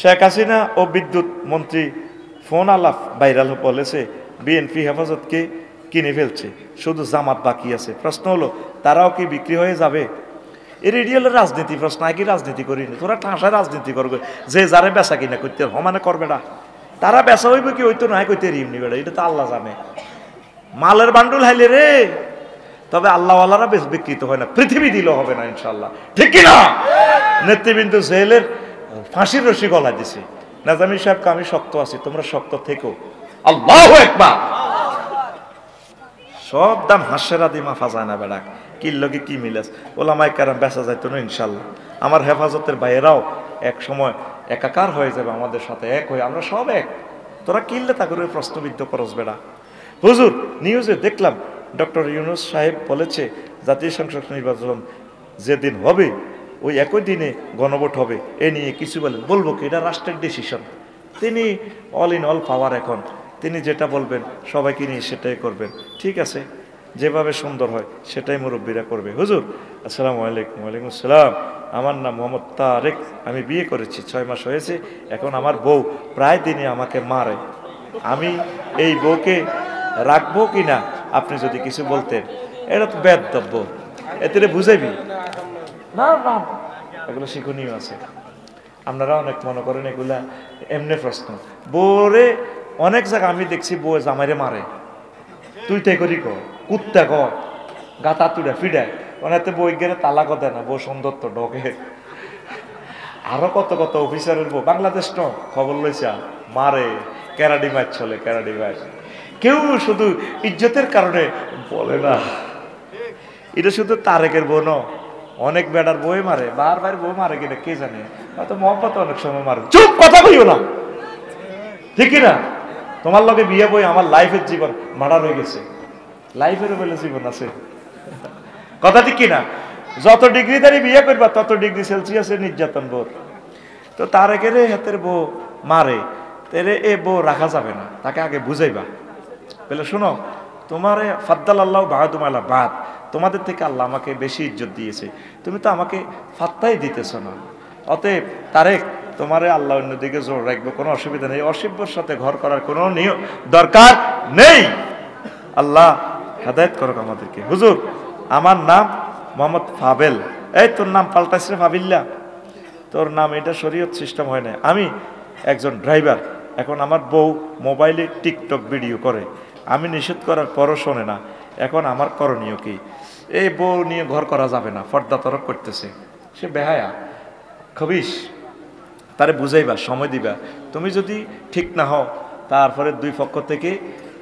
শেখ হাসিনা ও বিদ্যুৎ মন্ত্রী ফোন আলাপ ভাইরাল বলেছে বিএনপি হেফাজতকে কিনে ফেলছে, শুধু জামাত বাকি আছে। প্রশ্ন হলো তারাও কি বিক্রি হয়ে যাবে? এই রেডিওর রাজনীতি প্রশ্ন, কি রাজনীতি করিনি তোরা ঠাঁসায় রাজনীতি করবে, যে যারে বেচা কিনা করতে সমানে করবে না। তারা বেচা হইবে কি হইতো না কইতে রিমনি বেড়া, এটা তো আল্লাহ জানে। মালের বান্ডুল হাইলে রে, তবে আল্লাহওয়ালারা বেশ বিকৃত হয় না, পৃথিবী দিলেও হবে না ইনশাল্লাহ, ঠিক কিনা? নেতৃবৃন্দ জেলের ফাঁসির রশি গলা দিছে। নাজামি সাহেবকে আমি শক্ত আছি, তোমরা শক্ত থেকো। আল্লাহু আকবার। সব দাম হাস্যেরা দিমা ফাজায় না বেড়া, কির লগে কি মিলাস ওলামায়ে কেরাম বেচা যাইতো না ইনশাল্লাহ। আমার হেফাজতের ভাইয়েরাও এক সময় একাকার হয়ে যাবে আমাদের সাথে, এক হয়ে আমরা সব এক। তোরা কিনলে তা করে প্রশ্নবিদ্ধ করস বেড়া। হুজুর নিউজে দেখলাম ডক্টর ইউনূস সাহেব বলেছে জাতীয় সংসদ নির্বাচন যেদিন হবে ওই একই দিনে গণভোট হবে। এ নিয়ে কিছু বলেন, বলবো কি, এটা রাষ্ট্রের ডিসিশন। তিনি অল ইন অল পাওয়ার, এখন তিনি যেটা বলবেন সবাইকে নিয়ে সেটাই করবেন। ঠিক আছে, যেভাবে সুন্দর হয় সেটাই মুরব্বীরা করবে। হুজুর আসসালামু আলাইকুম। ওয়ালাইকুম আসসালাম। আমার নাম মোহাম্মদ তারেক, আমি বিয়ে করেছি, 6 মাস হয়েছে। এখন আমার বউ প্রায় দিনে আমাকে মারে, আমি এই বউকে রাখবো কি না আপনি যদি কিছু বলতেন। এটা তো বেদব্য, এতে বুঝাইবি না না, এগুলো শিক্ষণীয় আছে। আপনারা অনেক মনে করেন এগুলা এমনি প্রশ্ন। বউরে অনেক জায়গা আমি দেখছি বউ জামাইরে মারে, তুই তাই করি ক কুত্তা ক গাতা তুড়া ফিডায়, ওনাতে বই গেলে তালাক দেয় না, বউ সুন্দর তো ঢকে। আরো কত কত অফিসারের বউ বাংলাদেশ ন খবর লইছা মারে, ক্যারাডি ম্যাচ চলে, ক্যারাডি ম্যাচ। কেউ শুধু ইজ্জতের কারণে বলে না। এটা শুধু তারেকের বউ ন, অনেক বেড়ার বই মারে, বারবার বউ মারে কিনা কে জানে, হয়তো মহব্বত অনেক সময় মারে। চুপ, কথা কইও না, ঠিক না? তোমার লগে বিয়ে বই আমার লাইফের জীবন মার্ডার হয়ে গেছে, লাইফেরও বলে জীবন আছে, কথা ঠিক কিনা? যত ডিগ্রি দাঁড়ি বিয়ে করবা তত ডিগ্রি সেলসিয়াসের নির্যাতন বোর। তো তারেকের হাতের বউ মারে, তেরে এ বউ রাখা যাবে না, তাকে আগে বুঝাইবা। বলে শোনো, তোমারে ফাদ্দাল আল্লাহ বাহাদুমালা বাদ, তোমাদের থেকে আল্লাহ আমাকে বেশি ইজ্জত দিয়েছে, তুমি তো আমাকে ফাত্তাই দিতেছ না। অতএব তারেক, তোমারে আল্লাহ অন্যদিকে জোর রাখবে, কোনো অসুবিধা নেই, অসভ্যর সাথে ঘর করার কোনো দরকার নেই। আল্লাহ হেদায়েত করুক আমাদেরকে। হুজুর আমার নাম মোহাম্মদ ফাবেল। এই তোর নাম পাল্টাইছে ফাবিল্লা, তোর নাম এটা শরীয়ত সিস্টেম হয় না। আমি একজন ড্রাইভার, এখন আমার বউ মোবাইলে টিকটক ভিডিও করে, আমি নিষেধ করার পরও শোনে না, এখন আমার করণীয় কি? এই বউ নিয়ে ঘর করা যাবে না, পর্দা তরক করতেছে, সে বেহায়া খবিস, তারে বুঝাইবা, সময় দিবা। তুমি যদি ঠিক না হও তারপরে দুই পক্ষ থেকে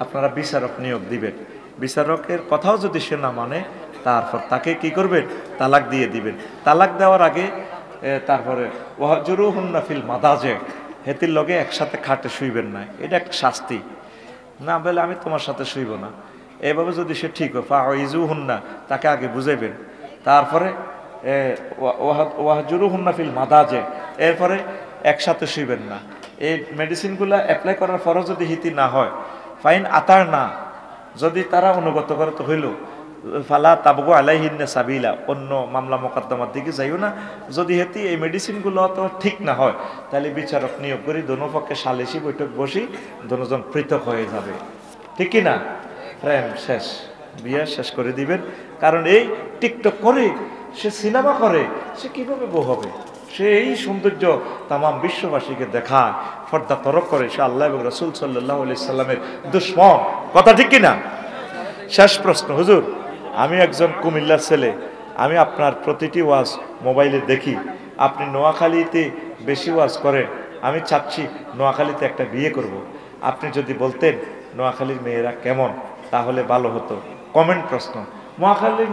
আপনারা বিচারক নিয়োগ দিবেন, বিচারকের কথাও যদি সে না মানে তারপর তাকে কি করবেন, তালাক দিয়ে দিবেন। তালাক দেওয়ার আগে তারপরে ওয়াহজুরুহুন্না ফিল মাদাজে, হেতির লগে একসাথে খাটে শুইবেন না, এটা একটা শাস্তি। না বলে আমি তোমার সাথে শুইব না, এভাবে যদি সে ঠিক হয় ফাইজুহুন্না, তাকে আগে বুঝাইবেন। তারপরে ওয়াহজুরুহুন্না ফিল মাদাজে, এরপরে একসাথে শুইবেন না। এই মেডিসিনগুলো অ্যাপ্লাই করার পরও যদি হিতি না হয়, ফাইন আতার না, যদি তারা অনুগত করে তো হইল, ফালা তাবগু আলাইহিন্না সাবিলা, অন্য মামলা মোকদ্দমার দিকে যাইও না। যদি হেতি এই মেডিসিনগুলো তো ঠিক না হয়, তাহলে বিচারক নিয়োগ করি, দোনো পক্ষে সালিশি বৈঠক বসি, দোনোজন পৃথক হয়ে যাবে, ঠিক কি না? প্রেম শেষ, বিয়ে শেষ করে দিবেন। কারণ এই টিকটক করে, সে সিনেমা করে, সে কিভাবে বউ হবে? সে এই সৌন্দর্য তাম বিশ্ববাসীকে দেখায়, পর্দা তরক করে, সে আল্লাহ এবং রাসূল সাল্লাল্লাহু আলাইহি সাল্লামের দুশমন, কথা ঠিক কিনা? শেষ প্রশ্ন, হুজুর আমি একজন কুমিল্লার ছেলে, আমি আপনার প্রতিটি ওয়াজ মোবাইলে দেখি, আপনি নোয়াখালীতে বেশি ওয়াজ করেন, আমি চাচ্ছি নোয়াখালীতে একটা বিয়ে করব। আপনি যদি বলতেন নোয়াখালীর মেয়েরা কেমন তাহলে ভালো হতো। কমেন্ট প্রশ্ন,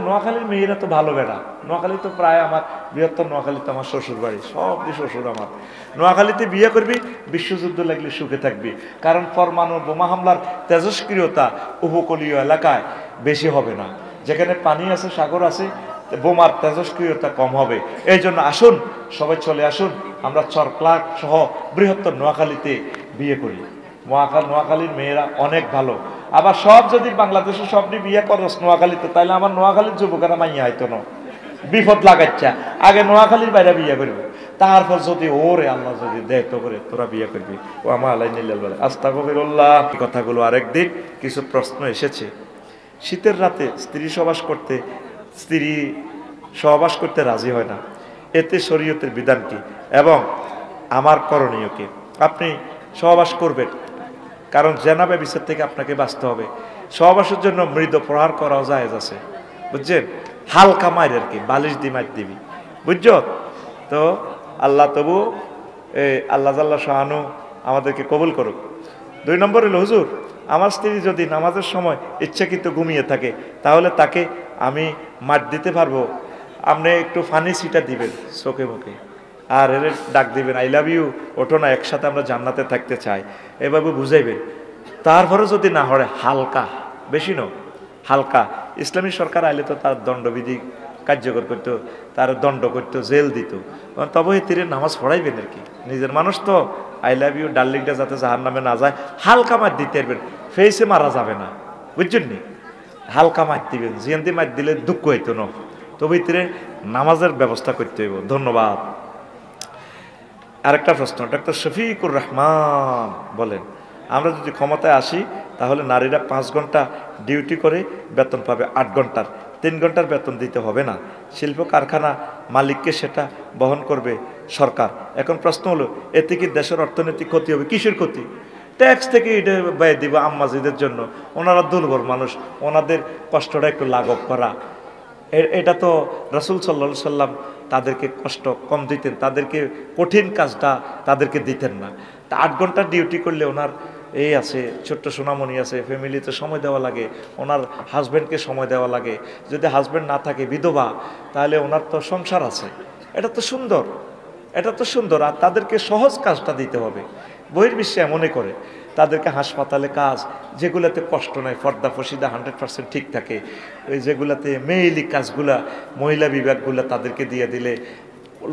নোয়াখালীর মেয়েরা তো ভালো বেড়া, নোয়াখালী তো প্রায় আমার বৃহত্তর নোয়াখালী তো আমার শ্বশুর বাড়ি, সব শ্বশুর আমার। নোয়াখালীতে বিয়ে করবি, বিশ্বযুদ্ধ লাগলে সুখে থাকবি, কারণ পরমাণু বোমা হামলার তেজস্ক্রিয়তা উপকূলীয় এলাকায় বেশি হবে না, যেখানে পানি আছে, সাগর আছে, বোমার তেজস্ক্রিয়তা কম হবে। এই জন্য আসুন সবাই চলে আসুন, আমরা চরক্লাক সহ বৃহত্তর নোয়াখালীতে বিয়ে করি। নোয়াখালীর মেয়েরা অনেক ভালো। আবার সব যদি বাংলাদেশে সব বিয়ে করস নোয়াখালীতে, তাহলে আমার নোয়াখালীর যুবকেরা মাইয়া হয়তো না, বিপদ লাগাচ্ছা, আগে নোয়াখালীর বাইরে বিয়ে করবে। তারপর যদি ওরে আল্লাহ যদি দেয় তো করে তোরা বিয়ে করবি, ও আমার আলাই নিল্লাল বলে আস্তাগফিরুল্লাহ। কথাগুলো আরেকদিন কিছু প্রশ্ন এসেছে। শীতের রাতে স্ত্রী সহবাস করতে রাজি হয় না, এতে শরীয়তের বিধান কি এবং আমার করণীয় কি? আপনি সহবাস করবেন, কারণ জেনাবে বিচার থেকে আপনাকে বাঁচতে হবে। সহবাসের জন্য মৃদ প্রহার করাও জায়েজ আছে, বুঝছেন? হালকা মায়ের আর কি, বালিশ দিয়ে মার দিবি, বুঝছো তো? আল্লাহ তবু আল্লাহ জাল্লা শাহানু আমাদেরকে কবুল করুক। 2 নম্বর হলো, হুজুর আমার স্ত্রী যদি নামাজের সময় ইচ্ছাকৃত ঘুমিয়ে থাকে তাহলে তাকে আমি মার দিতে পারবো? আপনি একটু ফানি সিটা দিবেন চোখে মুখে, আর এর ডাক দিবেন আই লাভ ইউ, ওঠো না, একসাথে আমরা জান্নাতে থাকতে চাই, এভাবে বুঝাইবেন। তারপরে যদি না হয় হালকা, বেশি ন হালকা, ইসলামী সরকার আইলে তো তার দণ্ডবিধি কার্যকর করতো, তার দণ্ড করতো, জেল দিত, তবে তীরে নামাজ পড়াইবেন আর কি। নিজের মানুষ তো, আই লাভ ইউ ডার্লিংটা যাতে জাহার নামে না যায়, হালকা মার দিতে পারবেন, ফেসে মারা যাবে না, বুঝছেন নি? হালকা মার দিবেন, জিয়ান্তি মার দিলে দুঃখ হইতো না, তবে তীরে নামাজের ব্যবস্থা করতে হইব। ধন্যবাদ। আরেকটা প্রশ্ন, ডক্টর শফিকুর রহমান বলেন, আমরা যদি ক্ষমতায় আসি তাহলে নারীরা 5 ঘন্টা ডিউটি করে বেতন পাবে 8 ঘন্টার, 3 ঘন্টার বেতন দিতে হবে না, শিল্প কারখানা মালিককে সেটা বহন করবে সরকার। এখন প্রশ্ন হলো, এতে কি দেশের অর্থনৈতিক ক্ষতি হবে? কিসের ক্ষতি? ট্যাক্স থেকে এটা ব্যয় দিব আম্মাজিদের জন্য, ওনারা দুর্বল মানুষ, ওনাদের কষ্টটা একটু লাঘব করা, এটা তো রাসূল সাল্লাল্লাহু আলাইহি সাল্লাম তাদেরকে কষ্ট কম দিতেন, তাদেরকে কঠিন কাজটা তাদেরকে দিতেন না। তা 8 ঘন্টা ডিউটি করলে ওনার এই আছে, ছোট্ট সোনামণি আছে, ফ্যামিলিতে সময় দেওয়া লাগে, ওনার হাজব্যান্ডকে সময় দেওয়া লাগে, যদি হাজব্যান্ড না থাকে বিধবা, তাহলে ওনার তো সংসার আছে। এটা তো সুন্দর, এটা তো সুন্দর। আর তাদেরকে সহজ কাজটা দিতে হবে। বহির্বিশ্বে এমনই করে, তাদেরকে হাসপাতালে কাজ যেগুলোতে কষ্ট নাই, ফর্দা ফসিদা 100% ঠিক থাকে, ওই যেগুলাতে মেইলি কাজগুলা, মহিলা বিভাগগুলা তাদেরকে দিয়ে দিলে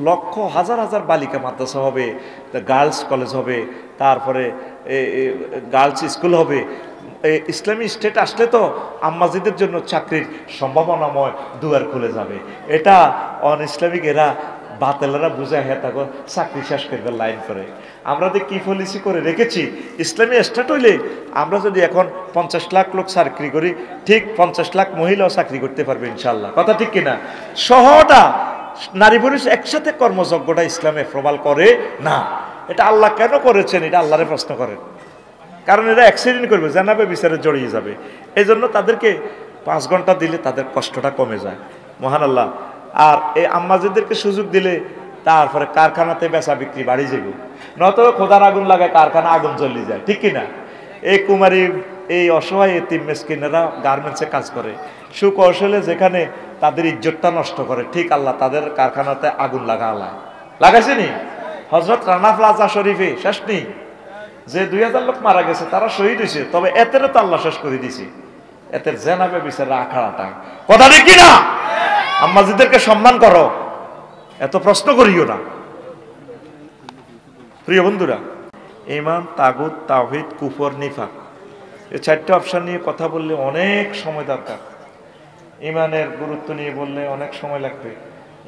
লক্ষ হাজার হাজার বালিকা মাদ্রাসা হবে, গার্লস কলেজ হবে, তারপরে গার্লস স্কুল হবে। ইসলামী স্টেট আসলে তো আম্মাজিদের জন্য চাকরির সম্ভাবনাময় দুয়ার খুলে যাবে। এটা অন ইসলামিক এরা বাতেলারা বুঝে হ্যাঁ তাকে চাকরি শেষ করবে লাইন করে। আমরা যে কি পলিসি করে রেখেছি, ইসলামী স্টেট হইলে আমরা যদি এখন 50 লাখ লোক চাকরি করি, ঠিক 50 লাখ মহিলাও চাকরি করতে পারবে ইনশাল্লাহ। কথা ঠিক কিনা? সহটা নারী পুরুষ একসাথে কর্মযজ্ঞটা ইসলামে প্রবাল করে না। এটা আল্লাহ কেন করেছেন, এটা আল্লাহরে প্রশ্ন করেন। কারণ এরা অ্যাক্সিডেন্ট করবে, জানাবে বিচারে জড়িয়ে যাবে। এই জন্য তাদেরকে 5 ঘন্টা দিলে তাদের কষ্টটা কমে যায়। মহান আল্লাহ। আর এই আম্মাজিদেরকে সুযোগ দিলে তারপরে কারখানাতে বেচা বিক্রি বাড়ি যাবে, নত খোদার আগুন লাগায় কারখানা আগুন জ্বলি যায়, ঠিক কিনা? এই কুমারী, এই অসহায় এতিম মিসকিনেরা গার্মেন্টসে কাজ করে, সুকৌশলে যেখানে তাদের ইজ্জতটা নষ্ট করে, ঠিক আল্লাহ তাদের কারখানাতে আগুন লাগাইছেনি। হজরত রানা প্লাজা শরীফে শেষ নেই, যে 2000 লোক মারা গেছে তারা শহীদ হয়েছে, তবে এতের তো আল্লাহ শেষ করে দিছে। এতের জেনাবে বিচারা আখাড়াটা, কথা ঠিক কিনা? আম্মাজিদেরকে সম্মান করো, এত প্রশ্ন করিও না। প্রিয় বন্ধুরা, ঈমান, তাগুত, তাওহীদ, কুফর, নিফাক, এই 4টে অপশন নিয়ে কথা বললে অনেক সময় দরকার। ঈমানের গুরুত্ব নিয়ে বললে অনেক সময় লাগবে।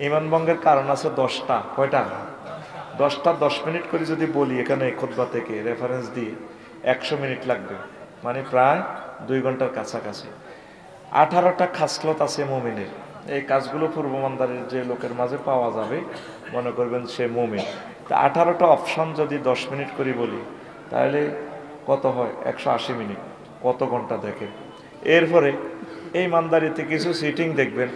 ঈমান ভঙ্গের কারণ আছে 10টা। কয়টা? 10টা। 10 মিনিট করে যদি বলি এখানে খুতবা থেকে রেফারেন্স দিয়ে 100 মিনিট লাগবে, মানে প্রায় 2 ঘন্টার কাছাকাছি। 18টা খাসলত আছে মুমিনের। এই কাজগুলো পূর্বমানদারের যে লোকের মাঝে পাওয়া যাবে, মনে করবেন সে মুমিন। তা 18টা অপশন যদি 10 মিনিট করে বলি তাহলে কত হয়? 180 মিনিট। কত ঘন্টা দেখেন। এরপরে এই মানদারিতে কিছু সিটিং দেখবেন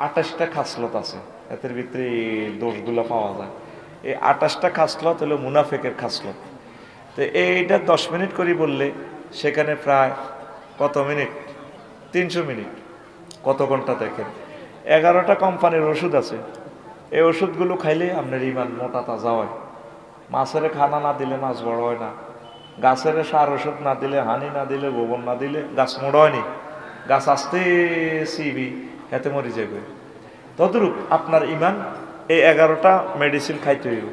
28টা খাসলত আছে, এদের ভিতরে এই দোষগুলো পাওয়া যায়। এই 28টা খাসলত হলো মুনাফেকের খাসলত। তো এইটা 10 মিনিট করে বললে সেখানে প্রায় কত মিনিট? 300 মিনিট। কত ঘন্টা দেখেন। 11টা কোম্পানির ওষুধ আছে, এই ওষুধগুলো খাইলে আপনার ঈমান মোটা তাজা হয়। মাছের খানা না দিলে মাছ বড় হয় না, গাছের সার ওষুধ না দিলে, হানি না দিলে, গোবর না দিলে গাছ মোড় হয়নি, গাছ আস্তে সিবি এতে মরি যাবে। তদ্রূপ আপনার ঈমান এই 11টা মেডিসিন খাইতে হইব।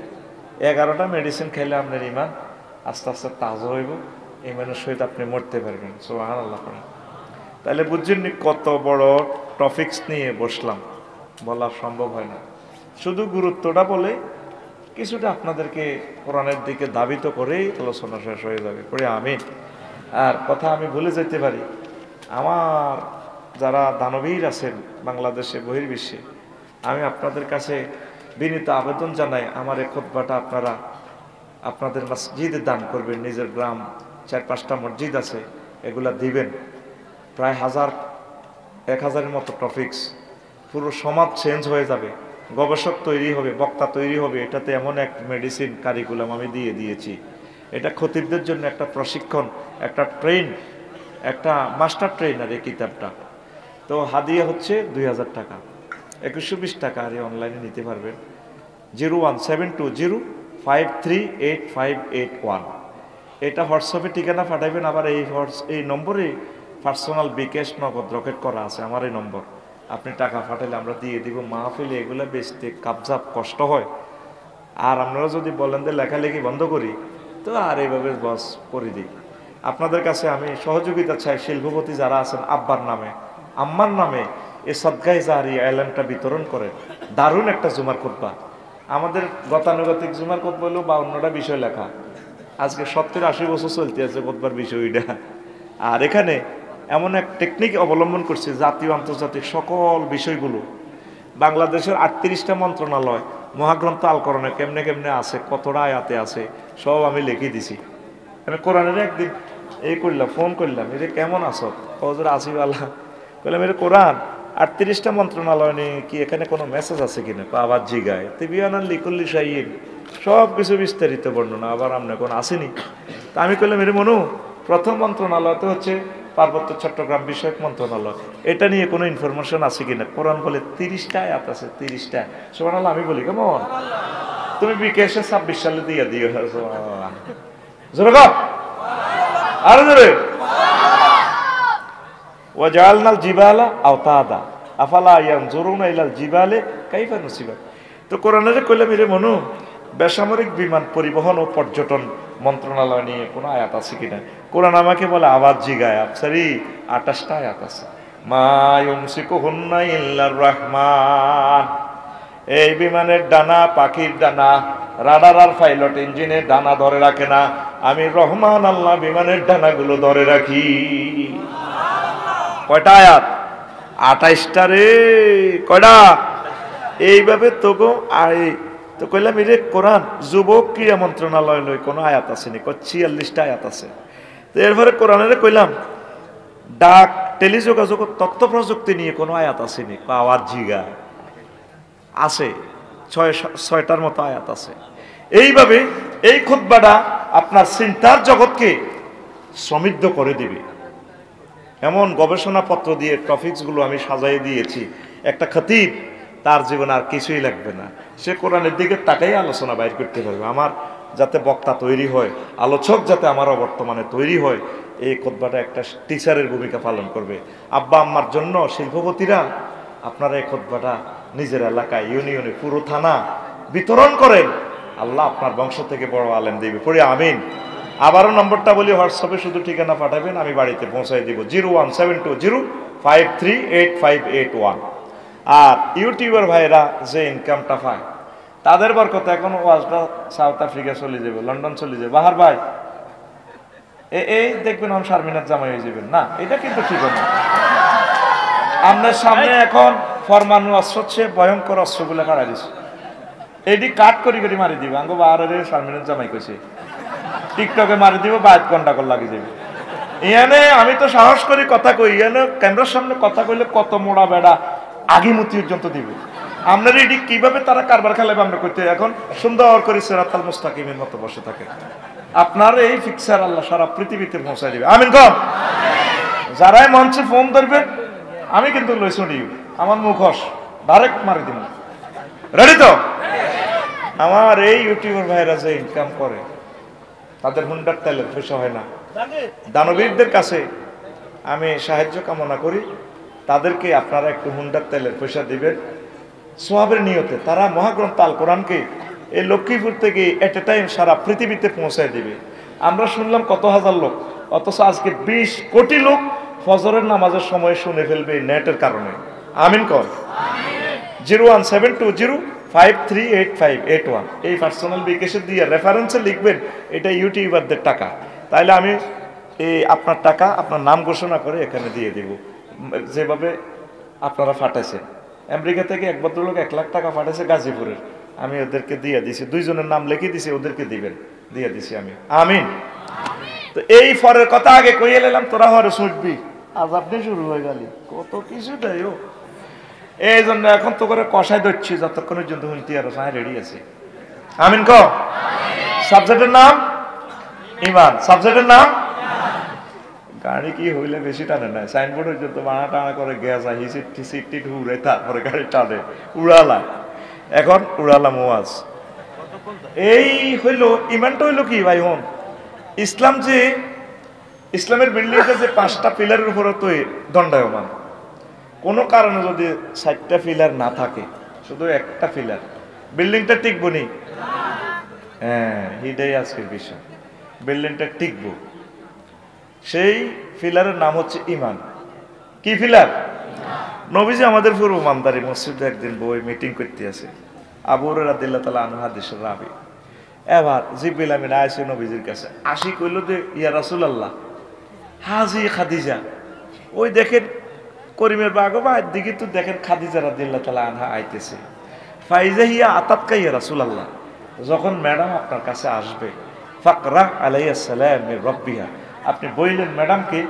11টা মেডিসিন খাইলে আপনার ঈমান আস্তে আস্তে তাজা হইব, ঈমানের সহিত আপনি মরতে পারবেন। সুবহানাল্লাহ। তাহলে বুঝছেন কত বড় টপিকস নিয়ে বসলাম, বলা সম্ভব হয় না। শুধু গুরুত্বটা বলে কিছুটা আপনাদেরকে কোরআনের দিকে দাবিত করেই আলোচনা শেষ হয়ে যাবে। পড়ে আমিন। আর কথা আমি ভুলে যেতে পারি, আমার যারা দানবীর আছেন বাংলাদেশে বহির্বিশ্বে, আমি আপনাদের কাছে বিনীত আবেদন জানাই, আমার এই খুতবাটা আপনারা আপনাদের মসজিদে দান করবেন। নিজের গ্রাম 4-5টা মসজিদ আছে, এগুলা দিবেন। প্রায় 1000-1000-এর মতো টপিকস, পুরো সমাজ চেঞ্জ হয়ে যাবে, গবেষক তৈরি হবে, বক্তা তৈরি হবে। এটাতে এমন এক মেডিসিন কারিকুলাম আমি দিয়ে দিয়েছি। এটা খতিবদের জন্য একটা প্রশিক্ষণ, একটা ট্রেন, একটা মাস্টার ট্রেনার এই কিতাবটা। তো হাদিয়া হচ্ছে 2000 টাকা, 2120 টাকা। আর অনলাইনে নিতে পারবেন। 01720538581, এটা হোয়াটসঅ্যাপে ঠিকানা পাঠাবেন। আবার এই নম্বরে পার্সোনাল বিকাশ নগদ রকেট করা আছে আমার এই নম্বর। আপনি টাকা পাঠালে আমরা দিয়ে দিব। মাহফিলে এগুলো বেচতে কাবজাব কষ্ট হয়। আর আপনারা যদি বলেন যে লেখালেখি বন্ধ করি, তো আর এইভাবে বস করে দিই। আপনাদের কাছে আমি সহযোগিতা চাই। শিল্পপতি যারা আছেন, আব্বার নামে আম্মার নামে এ সদকায়ে জারিয়া এলানটা বিতরণ করেন। দারুণ একটা জুমার খুতবা। আমাদের গতানুগতিক জুমার খুতবা হলো 52টা বিষয় লেখা। আজকে 70-80 বছর চলতে আছে খুতবার বিষয়টা। আর এখানে এমন এক টেকনিক অবলম্বন করছে, জাতীয় আন্তর্জাতিক সকল বিষয়গুলো। বাংলাদেশের 38টা মন্ত্রণালয়, মহাগ্রন্থ আল কোরআনে কেমনে কেমনে আছে, কতটা আয়াতে আছে, সব আমি লিখে দিছি। আমি কোরআনের একদিন এই করলাম, ফোন করলাম, এটা কেমন আছো? হজুর আসিফ আল্লাহ। বললাম এটা কোরআন 38টা মন্ত্রণালয় নিয়ে কি এখানে কোনো মেসেজ আছে কিনা? আবার জিগায় তিবিয়ানাল লিকুল্লি শাইইন, সব কিছু বিস্তারিত বর্ণনা। আবার আমরা কোনো আসেনি। তা আমি করলাম এর মনু, প্রথম মন্ত্রণালয় তো হচ্ছে পার্বত্য চট্টগ্রাম বিষয়ক মন্ত্রণালয়, এটা নিয়ে কোনো ইনফরমেশন আছে কিনা? কোরআন বলে 30টা আয়াত আছে, 30টা। সুবহানাল্লাহ। আমি বলি কেমন তুমি বিকেশে 26 সালে দিয়ে দিও। জোরে গো, আরো জোরে। ওয়াজআলনাল জিবালা আওতাদা আফালা ইয়ানজুরুনা ইলাল জিবালি কাইফা নুসিবাত। তো কোরআনে কইলাম এর মনু, বেসামরিক বিমান পরিবহন ও পর্যটন মন্ত্রণালয় নিয়ে কোনো আয়াত আছে কিনা? কোরআন আমাকে বলে আওয়াজ জিগায় আফসারি 28টা আয়াত আছে। মা ইউমসিকুহুন্না ইল্লার রহমান। এই বিমানের ডানা পাখির ডানা, রাডার আর পাইলট ইঞ্জিনের ডানা ধরে রাখে না, আমি রহমান আল্লাহ বিমানের ডানাগুলো ধরে রাখি। কয়টা আয়াত? 28টা রে। কয়টা? এইভাবে তোগো তো কইলাম এর কোরআন যুবক ক্রীড়া মন্ত্রণালয় লই কোনো আয়াত আসেনি, 46টা আয়াত আছে। তো এরপরে কোরআনের কইলাম ডাক টেলিযোগাযোগ তথ্য প্রযুক্তি নিয়ে কোনো আয়াত আসেনি, আওয়াজ জিগা আছে, 6টার মতো আয়াত আছে। এইভাবে এই খুতবাটা আপনার চিন্তার জগৎকে সমৃদ্ধ করে দিবে। এমন গবেষণাপত্র দিয়ে টপিকসগুলো আমি সাজাই দিয়েছি, একটা খতিব তার জীবনে আর কিছুই লাগবে না, সে কোরআনের দিকে তাকাই আলোচনা বাইর করতে পারবে। আমার যাতে বক্তা তৈরি হয়, আলোচক যাতে আমারও বর্তমানে তৈরি হয়, এই খুতবাটা একটা টিচারের ভূমিকা পালন করবে। আব্বা আম্মার জন্য শিল্পপতিরা আপনারা এই খুতবাটা নিজের এলাকায়, ইউনিয়নে, পুরো থানা বিতরণ করেন। আল্লাহ আপনার বংশ থেকে বড় আলেম দিবে। পড়ে আমিন। আবারও নম্বরটা বলি, হোয়াটসঅ্যাপে শুধু ঠিকানা পাঠাবেন, আমি বাড়িতে পৌঁছাই দিব। 01720538581। আর ইউটিউবার ভাইরা যে ইনকামটা পায় তাদের বরকতে এখন ওয়াজটা সাউথ আফ্রিকা চলে যাবে, লন্ডন চলে যাবে। বাহার ভাই এই দেখবেন আমি শারমিনার জামাই হয়ে যাবেন না, এটা কিন্তু ঠিক না। আপনার সামনে এখন ফরমানু অস্ত্র হচ্ছে, ভয়ঙ্কর অস্ত্রগুলো কাটা দিচ্ছে, এটি কাট করি করি মারি দিবে। আঙ্গো বাহারের শারমিনার জামাই কইছে টিকটকে মারি দিব, 22 ঘন্টা করে লাগে যাবে। ইয়ানে আমি তো সাহস করি কথা কই, ইয়ানে ক্যামেরার সামনে কথা কইলে কত মোড়া বেড়া আগিমতি পর্যন্ত দিবে। আপনার এটি কিভাবে তারা কারবার খেলাবে আমরা করতে, এখন সুন্দর করে সিরাতাল মুস্তাকিমের মতো বসে থাকে। আপনার এই ফিক্সার আল্লাহ সারা পৃথিবীতে পৌঁছায় দিবে। আমিন কম। যারাই মঞ্চে ফোন ধরবে আমি কিন্তু লইছ নিউ আমার মুখোশ ডাইরেক্ট মারি দিব। রেডি তো? আমার এই ইউটিউবার ভাইরা যে ইনকাম করে তাদের হুন্ডার তেলের পয়সা হয় না। দানবীরদের কাছে আমি সাহায্য কামনা করি, তাদেরকে আপনারা একটু হুন্ডার তেলের পয়সা দিবেন সোয়াবের নিয়তে। তারা মহাগ্রন্থ আল কোরআনকে এই লক্ষ্মীপুর থেকে এট এ টাইম সারা পৃথিবীতে পৌঁছায় দিবে। আমরা শুনলাম কত হাজার লোক, অথচ আজকে 20 কোটি লোক ফজরের নামাজের সময় শুনে ফেলবে নেটের কারণে। আমিন কর। 01720 538581 এই পার্সোনাল বিকাশে দিয়ে রেফারেন্সে লিখবেন এটা ইউটিউবারদের টাকা, তাইলে আমি এই আপনার টাকা আপনার নাম ঘোষণা করে এখানে দিয়ে দেব। যেভাবে আপনারা পাঠাইছেন, আমেরিকা থেকে এক ভদ্রলোক 1 লাখ টাকা পাঠাইছে গাজীপুরের, আমি ওদেরকে দিয়ে দিছি, 2 জনের নাম লিখে দিছি, ওদেরকে দিবেন, দিয়ে দিছি আমি। আমিন। তো এই ফরের কথা আগে কইয়ে এলাম, তোরা হরে শুনবি, আজ আপনি শুরু হয়ে গেলি কত কিছু দেয়। এই জন্য এখন তো করে কষাই ধরছি, যতক্ষণের জন্য হুনতি আর রেডি আছে। আমিন ক। সাবজেক্টের নাম ইমান, সাবজেক্টের নাম গাড়ি কি হইলে বেশি টানে না, সাইনবোর্ড পর্যন্ত বানা টানা করে গেছে সিট উড়ে, তারপরে গাড়ি টানে উড়ালা। এখন উড়ালাম ওয়াজ। এই হইল ইমানটা হইল কি ভাই হন, ইসলাম যে ইসলামের বিল্ডিংটা যে 5টা পিলারের উপরে তো দণ্ডায়মান, কোনো কারণে যদি 4টা পিলার না থাকে, শুধু একটা পিলার, বিল্ডিংটা টিকবো নি? হ্যাঁ, এটাই আজকের বিষয়, বিল্ডিংটা টিকবো। সেই পিলারের নাম হচ্ছে ইমান। কি পিলার? নবীজি আমাদের পূর্ব মানদারি মসজিদে একদিন বই মিটিং করতে আছে, আবু হুরায়রা রাদিয়াল্লাহু তাআলা আনহু হাদিসের রাবী। এবার জিবরিল আমিন আইছে নবীজির কাছে, আসি কইল যে ইয়া রাসূলুল্লাহ হাজি খাদিজা, ওই দেখেন করিমের বাগবায়ের দিকে তো দেখেন খাদিজা রাদিয়াল্লাহু তাআলা আনহা আইতেছে। ফাইজা হিয়া আতাতকা ইয়া রাসূলুল্লাহ, যখন ম্যাডাম আপনার কাছে আসবে, ফাকরা আলাইহিস সালাম মির রাব্বিহা, আপনি বললেন ম্যাডামকে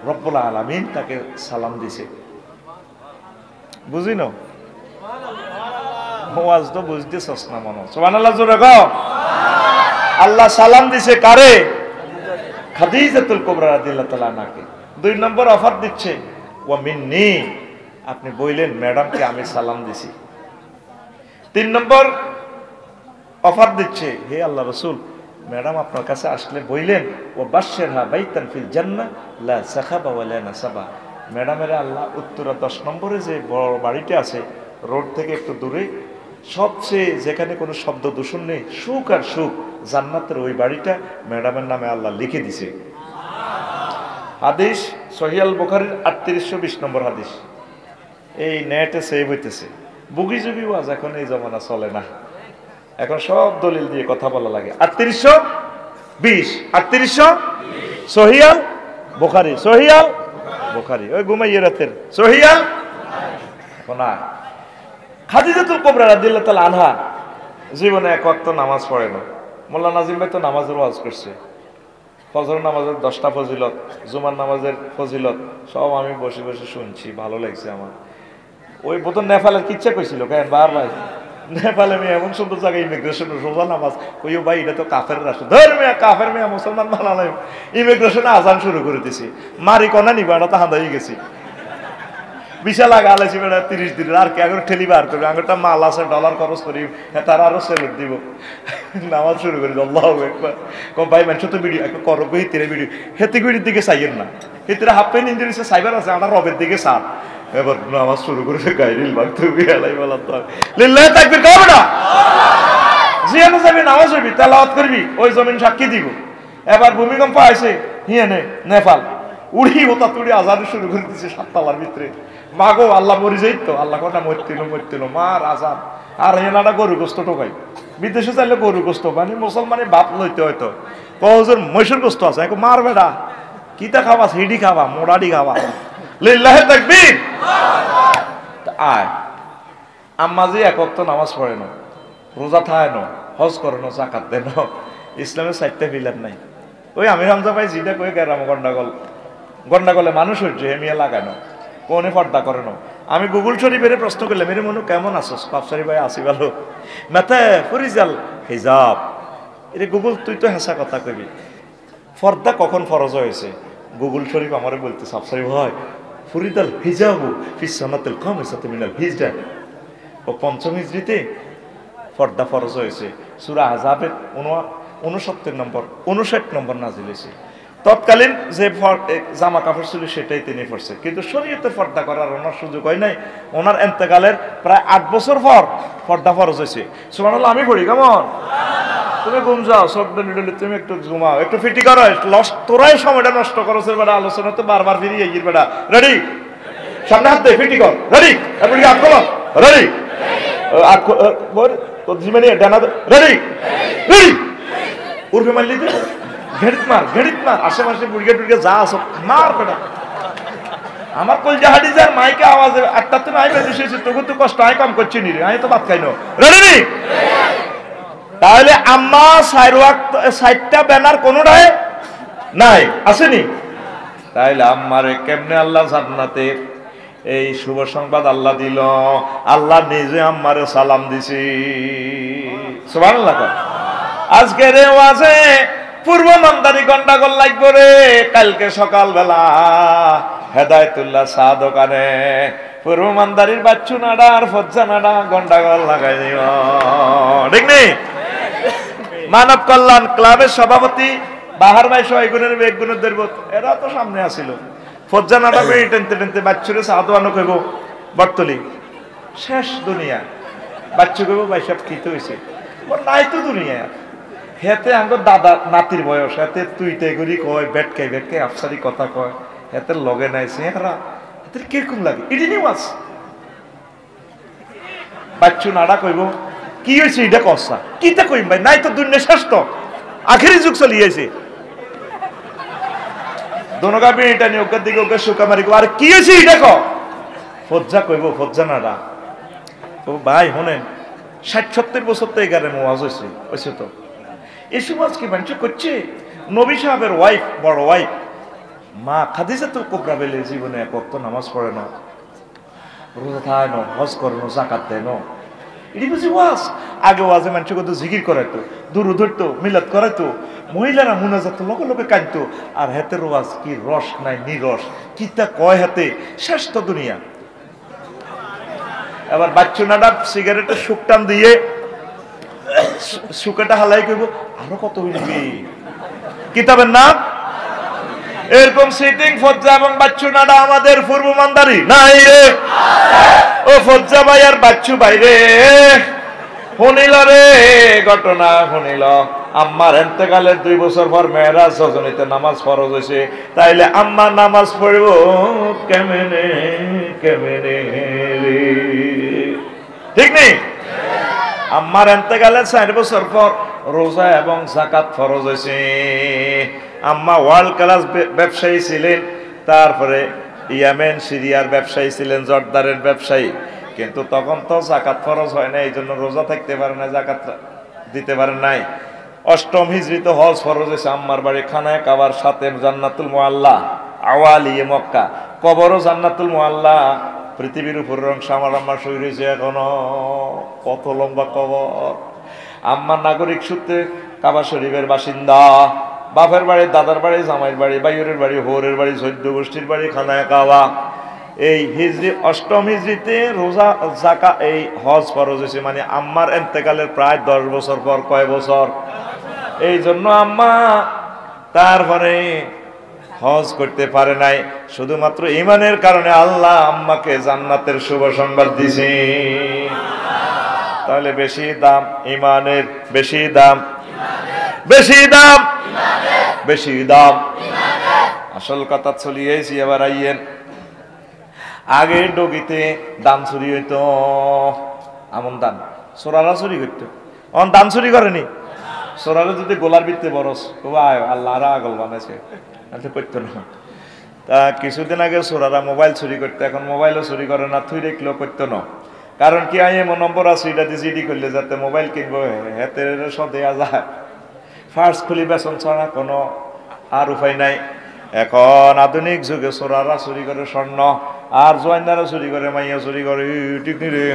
রব্বুল আলামিন তাকে সালাম দিছে। বুঝি না ওয়াজ তো বুঝতেছস না মনে, সুবহানাল্লাহ জোরে কও। আল্লাহ সালাম দিছে কারে? খাদিজাতুল কুবরা রাদিয়াল্লাহু তাআলা আনহাকে। 2 নম্বর অফার দিচ্ছে, ওয়া মিন্নি, আপনি বললেন ম্যাডামকে আমি সালাম দিছি। 3 নম্বর অফার দিচ্ছে, হে আল্লাহ রাসূল, ম্যাডাম আপনার কাছে আসলে বললেন ও বাশশিরহা বাইতান ফিল জান্নাহ লা সাখাবা ওয়া লা নাসাবা, ম্যাডামের আল্লাহ উত্তরা 10 নম্বরে যে বড় বাড়িটা আছে রোড থেকে একটু দূরে, সবচেয়ে যেখানে কোনো শব্দ দূষণ নেই, সুখ আর সুখ, জান্নাতের ওই বাড়িটা ম্যাডামের নামে আল্লাহ লিখে দিছে। হাদিস সহিহ আল বুখারীর 3820 নম্বর হাদিস, এই নেটে সেভ হইতেছে। বুগি জুগি ওয়াজ এখন এই জমানা চলে না, এখন সব দলিল দিয়ে কথা বলা লাগে। 3820 সহিহ আল বুখারী, সহিহ আল বুখারী, ওই ঘুমাইয়ে রাতের সহিহ আল শোনা। খাদিজাতুল কুবরা রাদিয়াল্লাহু তাআলা আনহা জীবনে 1 ওয়াক্ত নামাজ পড়ে না। মোল্লা নাজিম ভাই তো নামাজের ওয়াজ করছে, ফজর নামাজের 10টা ফজিলত, জুমার নামাজের ফজিলত, সব আমি বসে বসে শুনছি, ভালো লাগছে আমার। ওই বোতল নেপালের কিচ্ছা কইছিল কেন বারবার, নেপালে আমি এমন সুন্দর জায়গায় ইমিগ্রেশন রোজা নামাজ কইও ভাই এটা তো কাফের রাষ্ট্র, ধর মেয়া কাফের মেয়া মুসলমান বানালাম, ইমিগ্রেশনে আজান শুরু করে দিছি, মারি কনা নিবা এটা তো হাঁদাই গেছি, বিশাল আগে আলাইছি বেড়া 30 দিনের, আর কি আগে ঠেলি বার করবে, আগেরটা মাল আছে ডলার খরচ করি, হ্যাঁ তারা আরো সেলুট দিব, নামাজ শুরু করি আল্লাহু আকবার। কম ভাই মানুষ তো ভিডিও একটু করব, হিতিরে ভিডিও হেতিগুড়ির দিকে চাইয়েন না, হিতিরে হাফ পেন ইঞ্জুরিছে সাইবার আছে, আমার রবের দিকে সার। এবার নামাজ শুরু করেছে গাইরিল বাগতুবি আলাই বলা তো লিল্লাহি তাকবীর করবে না, জিয়ানো যাবি নামাজ হইবি তেলাওয়াত করবি, ওই জমিন সাক্ষী দিব। এবার ভূমিকম্প আইছে হিয়ানে নেপাল, উড়ি হতা তুড়ি আজান শুরু করে দিছে 7 তলার ভিতরে, মাগো আল্লাহ মরি যাই তো, আল্লাহ কথা মরতিল মার আজান। আর এনারা গরু গোস্ত টোকাই, বিদেশে চাইলে গরু গোস্ত মানে মুসলমানের বাপ লইতে হয়তো কজন মহিষের গোস্ত আছে, এখন মার বেড়া কিতা খাবা, হিডি খাবা, মোড়াডি খাবা, লিল্লাহি তাকবীর। আয় আম্মা যে 1 ওয়াক্ত নামাজ পড়ে না, রোজা থায় না, হজ করে না, যাকাত দেয় না, ইসলামের 4টা পিলার নাই। ওই আমি হামজা ভাই যেটা কই গেরাম গন্ডাগলে মানুষ হচ্ছে হেমিয়া লাগানো, কোনে পর্দা করে না। আমি গুগল শরীফের প্রশ্ন করলাম, মেরে মনু কেমন আছো, পাপসারি ভাই আসি ভালো, মেথে ফরিজাল হিজাব, এটা গুগল তুই তো হেসা কথা কবি, পর্দা কখন ফরজ হয়েছে? গুগল শরীফ আমারে বলতে সাবসারি ভাই ফরিদাল হিজাবু ফিস সানাতিল খামিসাতি মিনাল হিজরা, ও 5ম হিজরিতে পর্দা ফরজ হয়েছে। সূরা আহজাবের 59 নম্বর নাজিল হয়েছে। তৎকালীন যে জামা কাপড় ছিল সেটাই তিনি পরছে, কিন্তু শরীয়তে পর্দা করার ওনার সুযোগ হয় নাই। ওনার ইন্তেকালের প্রায় 8 বছর পর পর্দা ফরজ হয়েছে। সুবহানাল্লাহ। আমি পড়ি কেমন, তুমি ঘুম যাও, চোখ ডলে তুমি একটু ঘুমাও, একটু ফিটি করো, তোরাই সময়টা নষ্ট করো, বেটা আলোচনা তো বারবার ফিরিয়ে বেটা। রেডি, সামনে হাত দে, ফিটি কর, রেডি, এরপর হাত খোলো, রেডি, জিমানি ডানা রেডি রেডি উর্ফে মারলি তো ঘেড়িত মার আশেপাশে বুড়িয়ে টুড়িয়ে যা আসো মার পেটা আমার কল জাহাডি যার মাইকে আওয়াজে একটা তো নাই বেশি তোকে তো কষ্ট আয় কম করছি নি আমি তো ভাত খাই না রেডি তাহলে আম্মা সাইডটা ব্যানার কোনোটাই নাই আসেনি তাইলে আম্মারে কেমনে আল্লাহ জান্নাতের এই শুভ সংবাদ আল্লাহ দিল আল্লাহ নিজে আম্মারে সালাম দিছি সুবহানাল্লাহ আজকে রে ওয়াজে পূর্ব মান্দারি গন্ডাগোল লাগবে রে কালকে সকালবেলা হেদায়েতুল্লাহ চা দোকানে পূর্ব মান্দারির বাচ্চু নাডা আর ফজ্জা নাডা গন্ডাগোল লাগাই দিব ঠিক নেই মানব কল্যাণ ক্লাবের সভাপতি বাহার ভাই সহায়গুণের বেগুণের দেব এরা তো সামনে আসিল ফজ্জা নাডা বেড়ে টেনতে টেনতে বাচ্চুরে চা দোয়ানো কইব বর্তলি শেষ দুনিয়া বাচ্চু কইব ভাই সব খিতে হয়েছে নাই তো দুনিয়া হেতে আঙ্গর দাদা নাতির বয়স হেতে তুই তেগুলি কয় বেটকাই আফসারি কথা কয় হেতে লগে নাই চেহারা হেতে কিরকম লাগে ইডি নিওয়াজ বাচ্চু নাডা কইব কি হয়েছে এটা কসা কিতা কইম ভাই নাই তো দুনিয়া শেষ তো আখেরি যুগ চলিয়েছে দোনগা বিটা নি ওকে দিকে ওকে সুকা মারি আর কি হয়েছে এটা ক ফজ্জা কইব ফজ্জা নাডা ও ভাই শুনেন ৬০-৭০ বছর তো এগারে ওয়াজ হয়েছে তো এসব আজ কি মানুষ করছে নবী সাহেবের ওয়াইফ বড় ওয়াইফ মা খাদিজা তো কোবরা বেলে জীবনে এক ওয়াক্ত নামাজ পড়ে না রোজা থাকে না হজ করে না যাকাত দেয় না এটি বুঝি ওয়াজ আগে ওয়াজে মানুষ কত জিকির করাইতো দূর ধরতো মিলাদ করাইতো মহিলারা মুনাজাত লগে লগে কাঁদতো আর হাতের ওয়াজ কি রস নাই নিরস কিতা কয় হাতে শেষ তো দুনিয়া এবার বাচ্চু নাডা সিগারেটের শুকটান দিয়ে শুকাটা হালাই করব আরো কত হইবে কিতাবের নাম এরকম সিটিং ফজ্জা এবং বাচ্চু নাডা আমাদের পূর্ব মান্দারি নাই রে ও ফজ্জা ভাই আর বাচ্চু ভাই রে শুনিল রে ঘটনা শুনিল আম্মার এন্তেকালের 2 বছর পর মেয়েরাজ রজনীতে নামাজ ফরজ হয়েছে তাইলে আম্মা নামাজ পড়ব কেমনে কেমনে রে ঠিক নেই আম্মার এন্তেকালের 4 বছর পর রোজা এবং যাকাত ফরজ হয়েছে আম্মা ওয়ার্ল্ড ক্লাস ব্যবসায়ী ছিলেন তারপরে ইয়েমেন সিরিয়ার ব্যবসায়ী ছিলেন জর্দারের ব্যবসায়ী কিন্তু তখন তো যাকাত ফরজ হয় না এইজন্য রোজা থাকতে পারে না যাকাত দিতে পারে নাই 8ম হিজরিতে হজ ফরজ হয়েছে আম্মার বাড়ি খানায় কাবার সাথে জান্নাতুল মুআল্লা আওয়ালিয়ে মক্কা কবরও জান্নাতুল মুআল্লা পৃথিবীর উপর অংশ আমার আম্মার শরীর হয়েছে এখনো কত লম্বা কবর আম্মার নাগরিক সূত্রে কাবা শরীফের বাসিন্দা বাপের বাড়ি দাদার বাড়ি জামাইয়ের বাড়ি বাইরের বাড়ি হোরের বাড়ি 14 গোষ্ঠীর বাড়ি খানায় কাবা এই হিজরি 8ম হিজরিতে রোজা যাকা এই হজ ফরজ হয়েছে মানে আম্মার ইন্তেকালের প্রায় 10 বছর পর কয় বছর এই জন্য আম্মা তারপরে হজ করতে পারে নাই শুধুমাত্র ঈমানের কারণে আল্লাহ আম্মাকে জান্নাতের শুভ সংবাদ দিয়েছে তাহলে বেশি দাম ঈমানের বেশি দাম বেশি দাম বেশি দাম আসল কথা চলিয়েছি এবার আইয়েন আগে ডগিতে দান চুরি হইতো আমন দান সোরারা চুরি করতো অন দান চুরি করেনি সোরারা যদি গোলার ভিত্তে বরস আল্লাহ আগল বানাইছে করতো না তা কিছুদিন আগে সোরারা মোবাইল চুরি করতো এখন মোবাইলও চুরি করে না থুই রেখলেও করতো না কারণ কি এমন নম্বর আছে এটা দিয়ে জিডি করলে যাতে মোবাইল কিনবো হাতের সব দেওয়া যায় ফার্স্ট খুলি বেসন ছাড়া কোনো আর উপায় নাই এখন আধুনিক যুগে সোরারা চুরি করে স্বর্ণ আর জোয়াইনারা চুরি করে মাইয়া চুরি করে ঠিক নি রে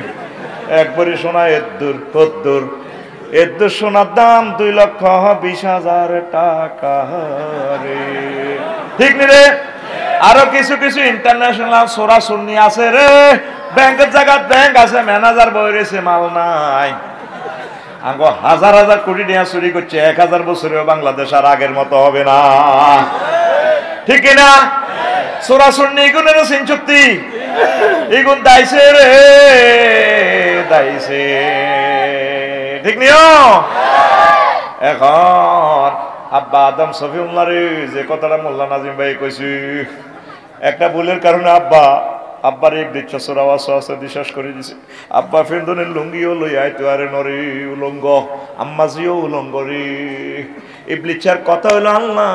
একবারই সোনা এদ্দুর সোনার দাম 2,20,000 টাকা রে ঠিক নি রে আরো কিছু কিছু ইন্টারন্যাশনাল সোরা সুন্নি আছে রে ব্যাংকের জায়গায় ব্যাংক আছে ম্যানেজার বই রয়েছে মাল নাই আঙ্গো হাজার হাজার কোটি টাকা চুরি করছে 1000 বছরেও বাংলাদেশ আর আগের মতো হবে না ঠিক না সোরা সুন্নি এগুনের সিনচুক্তি এগুন দাইছে রে দাইছে ঠিক নিও এখন আব্বা আদম সফিউল্লাহ রে যে কথাটা মোল্লা নাজিম ভাই কইছি একটা ভুলের কারণে আব্বা আব্বার ইবলিস চসরা ওয়াসওয়াসা বিশ্বাস করে দিছে। আব্বা ফেন্দনের লুঙ্গিও লই আইতো আরে নরে উলঙ্গ, আম্মাজিও উলঙ্গ রে। ইবলিসের কথা হলো, আল্লাহ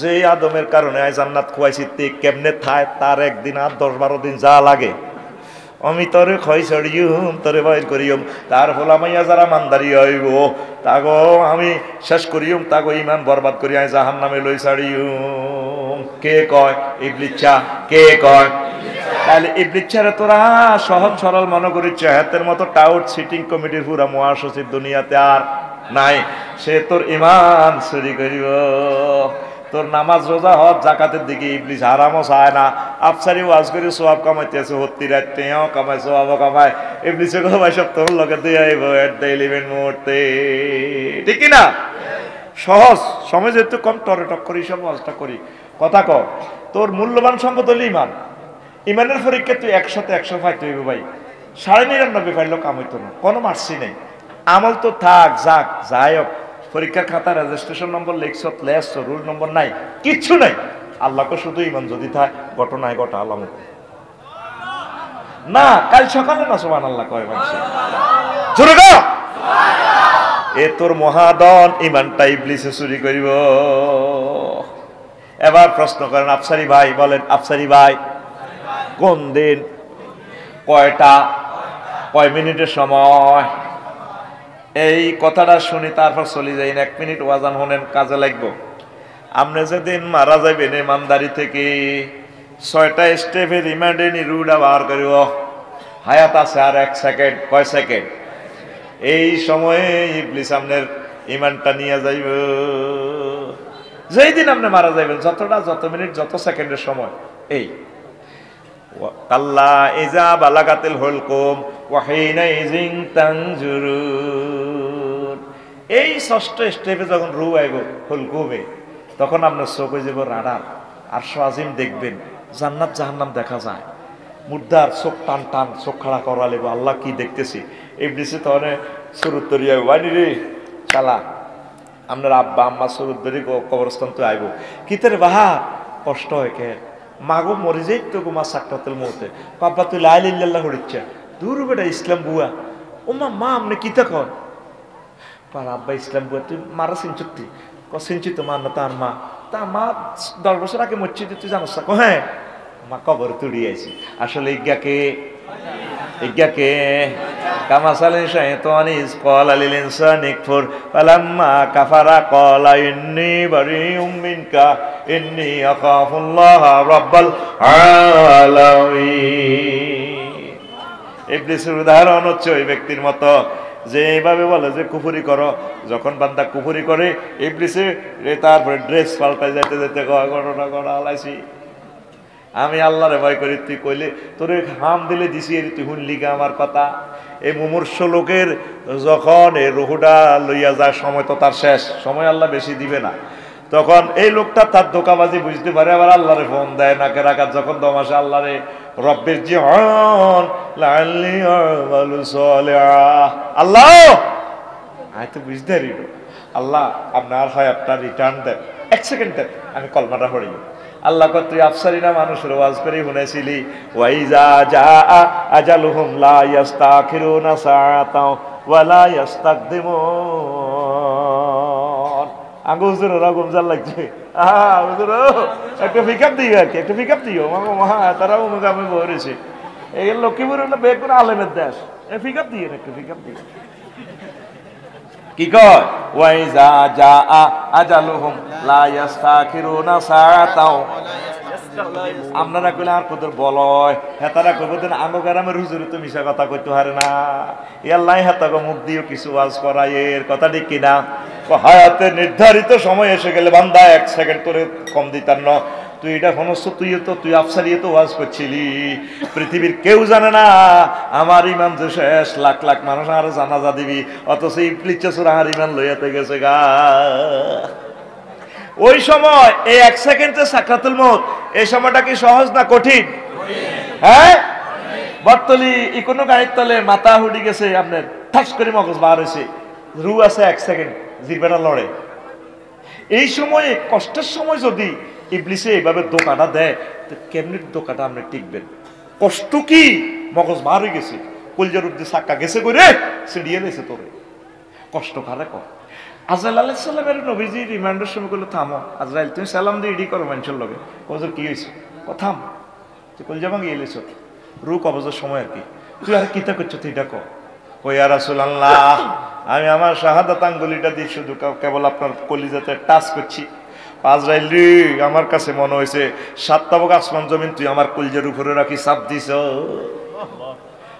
যে আদমের কারণে আজ জান্নাত খুয়াইছি তে কেমনে থায়, তার একদিন আর 10-12 দিন যা লাগে আমি তোরে খয় ছড়িয়ুম, তোরে বাইর করিয়ম, তার ফলা মাইয়া যারা মানদারি হইব তাগো আমি শেষ করিয়ম, তাগো ইমান বরবাদ করি আই জাহান্নামে লই ছাড়িয়ুম। কে কয়? ইবলিসা। কে কয়? তাহলে ইবলিসের তোরা সহজ সরল মনে করিস, হাতের মতো টাউট সিটিং কমিটির পুরা মহাসচিব দুনিয়াতে আর নাই। সে তোর ইমান চুরি করিব, তোর নামাজ রোজা হজ জাকাতের দিকে ইবলিস হারামও চায় না। আফসারি ওয়াজ করে সোয়াব কামাইতেছে, হত্তি রাতেও কামায় সোয়াবও কামায়। ইবলিসে গো ভাই সব তোর লগে দিয়ে আইব এট দ্য 11 মুহূর্তে, ঠিক না? সহজ সময় যেহেতু কম, টরে টক করি সব ওয়াজটা করি। কথা ক, তোর মূল্যবান সম্পদ হলো ইমান। ইমানের পরীক্ষা তুই 100তে 100 পাইতে হইব ভাই। 99.5 পাইলেও কাম হইতো না, কোনো মার্সি নেই। আমল তো থাক যাক যাই হোক, পরীক্ষার খাতা রেজিস্ট্রেশন নম্বর লেখছ, লেখছ, রুল নম্বর নাই, কিচ্ছু নাই। আল্লাহকে শুধু ইমান যদি থাকে, ঘটনায় ঘটা আলামত না। কাল সকালে না সুবহানাল্লাহ কয় মানুষ, জোরে গো। এ তোর মহাদন ইমানটা ইবলিসে চুরি করিব। এবার প্রশ্ন করেন আফসারি ভাই, বলেন আফসারি ভাই কোন দিন, কয়টা, কয় মিনিটের সময়? এই কথাটা শুনি তারপর চলে যাই। 1 মিনিট ওয়াজান হলেন, কাজে লাগবো। আপনি যেদিন মারা যাবেন ইমানদারি থেকে 6টা স্টেপের রিমান্ডে রুডা বার করিব। হায়াত আছে আর 1 সেকেন্ড। কয় সেকেন্ড? এই সময়ে ইবলিস আপনার ইমানটা নিয়ে যাইব। যেই দিন আপনি মারা যাইবেন, যত মিনিট যত সেকেন্ডের সময়, এই কাল্লা ইজা বালাগাতিল হুলকুম ওয়া হিনা ইজিন তানজুরুন। এই 6টা স্টেপে যখন রু আইব হুলকুমে, তখন আপনার চোখ হয়ে যাব রাডার, আরশ আজিম দেখবেন, জান্নাত জাহান্নাম দেখা যায়। মুর্দার চোখ টান টান, চোখ খাড়া করা লাগবে, আল্লাহ কি দেখতেছি। ইবলিসে তো অনেক সুরুত্তরিয়া ওয়ানি রে শালা, আপনার আব্বা আম্মা সুরুত্তরি কবরস্থান তো আইব কিতের বাহা কষ্ট হয় কে মাগো মরে যাই তো গো মা সাকরাতুল মউতে, পাপা তুই লা ইলাহা ইল্লাল্লাহ হইছে দূর বেটা ইসলাম বুয়া। ও মা আপনি কিতা কর? পার আব্বা ইসলাম বুয়া, তুই মারা চিনছুটি? চিনছি তো মার না, তার মা, তা মা 10 বছর আগে মরছি, তুই জানোস? হ্যাঁ, মা কবর তুড়ি আইছি। আসলে ইজ্ঞাকে কামাসালিন শাইতানি ইজ ক্বালা লিল ইনসানি কফুর ফালাম্মা কাফারা ক্বালা ইন্নী বারিউম মিনকা ইন্নী আখাফুল্লাহ রাব্বাল আলামিন। ইবলিসের উদাহরণ হচ্ছে ওই ব্যক্তির মতো যে এইভাবে বলে যে কুফরি করো। যখন বান্দা কুফরি করে, ইবলিসে তারপরে ড্রেস পাল্টায় যাইতে যেতে ঘটনা করা আলাইছি, আমি আল্লাহরে ভয় করি, তুই কইলে তোরে হাম দিলে দিছি, তুই শুনলি গা আমার কথা। এই মুমূর্ষ লোকের যখন এই রুহুটা লইয়া যায়, সময় তো তার শেষ, সময় আল্লাহ বেশি দিবে না। তখন এই লোকটা তার ধোঁকাবাজি বুঝতে পারে, আবার আল্লাহরে ফোন দেয় নাকে রাখার যখন দম আসে, আল্লাহরে রব্বির জিহান লাআল্লি আমালু সালিহা। আল্লাহ আমি তো বুঝতে পারি আল্লাহ আপনার হায়াতটা রিটার্ন দেন, 1 সেকেন্ড দেন, আমি কলমাটা পড়ি। আল্লাহ কত তুই আফসারিনা মানুষের ওয়াজ করে শুনেছিলি, ওয়াইজা জাআ আজালুহুম লা ইস্তাখিরুনা সাআতাও ওয়া লা ইস্তাকদিমুন। আঙ্গো হুজুর রকম জাল লাগছে, হুজুর একটা পিকআপ দিও, আর কি একটা পিকআপ দিও। মহা তারাও মুগামে বলেছে এই লক্ষ্মীপুর না বেগুন আলেমের দেশ, পিকআপ দিও, একটা পিকআপ দিও। কি কয়? ওয়াইজা জাআ আজালুহুম লা ইস্তাখিরুনা সাআতাও। আপনারা কইলে আর কত বলয়, হেতারা কইব দেন আঙ্গো গ্রামের হুজুর তো মিশা কথা কইতে হারে না। আল্লাহ হেতাকে মুখ দিও কিছু ওয়াজ করায়, এর কথা ঠিক কিনা? হায়াতে নির্ধারিত সময় এসে গেলে বান্দা 1 সেকেন্ড করে কম দিতার ন। তুই এটা শুনছ, তুই আফসারি তো ওয়াজ করছিলি, পৃথিবীর কেউ জানে না আমার ইমান যে শেষ, লাখ লাখ মানুষ আর জানাজা দিবি, অথচ ইবলিস আর ইমান লইয়াতে গেছে গা। ওই সময় এই 1 সেকেন্ডে সাকরাতুল মউত, এই সময়টা কি সহজ না কঠিন? হ্যাঁ, বর্তলি কোনো গাড়ির তলে মাথা হুডি গেছে, আপনার ঠাস করে মগজ বার হয়েছে, রু আছে 1 সেকেন্ড, জিরবেটা লড়ে। এই সময়ে কষ্টের সময় যদি ইবলিসে এইভাবে দোকাটা দেয়, তো কেমনি দোকাটা আপনি টিকবেন? কষ্ট কি মগজ বার হয়ে গেছে, কলজার উপর দিয়ে চাক্কা গেছে করে ছিড়িয়ে লেছে তোরে। কষ্ট কারে কর। আজরাইল আলাইহিস সালামের নবীজি রিমান্ডের সময় বললো থামো আজরাইল তুমি সালাম দিয়ে ইডি করো মানুষের লগে। কজর কি হয়েছে? থাম, তুই কলজা ভাঙিয়ে এলেছ, রু কবজের সময় আর কি, তুই আর কিতা করছো তুই এটা কর। ও ইয়া রাসূলুল্লাহ, আমি আমার শাহাদাত আঙ্গুলিটা দিয়ে শুধু কেবল আপনার কলিজাতে টাচ করছি। আজরাইল রে, আমার কাছে মনে হয়েছে 7 তাবক আসমান জমিন তুই আমার কলিজার উপরে রাখি চাপ দিছ।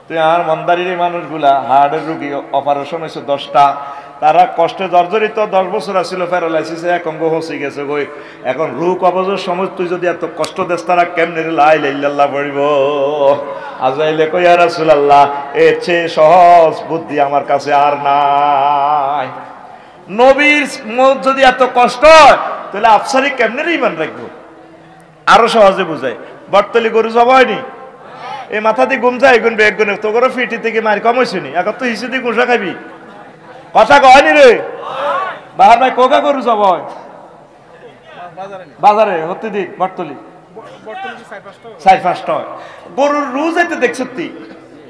তুই আর মন্দারির এই মানুষগুলা হার্টের রুগী, অপারেশন হয়েছে 10টা, তারা কষ্টে জর্জরিত, 10 বছর আসছিল প্যারালাইসিসে, এক অঙ্গ হসে গেছে গই। এখন রু কবজের সময় তুই যদি এত কষ্ট দেস তারা কেমনে লা ইলাহা ইল্লাল্লাহ পড়িব। আজরাইলে কই ইয়া রাসূলুল্লাহ, এর চেয়ে সহজ বুদ্ধি আমার কাছে আর নাই। নবীর মত যদি এত কষ্ট হয় তাহলে আফসারি কেমনে ঈমান রাখবো? আরো সহজে বুঝায়, বটতলি গরু জব হয়নি, এই মাথা দিয়ে গুম যায় গুনবে এক গুনে, তো করে ফিটি থেকে মার কম হয়েছে নি, এখন তো হিসে দিয়ে গোসা খাবি, কথা কয়নি রে বাহার ভাই, কোকা গরু জব হয় বাজারে হতে দিন, বটতলি 4-5টা হয় গরুর রোজ এতে দেখছ তুই।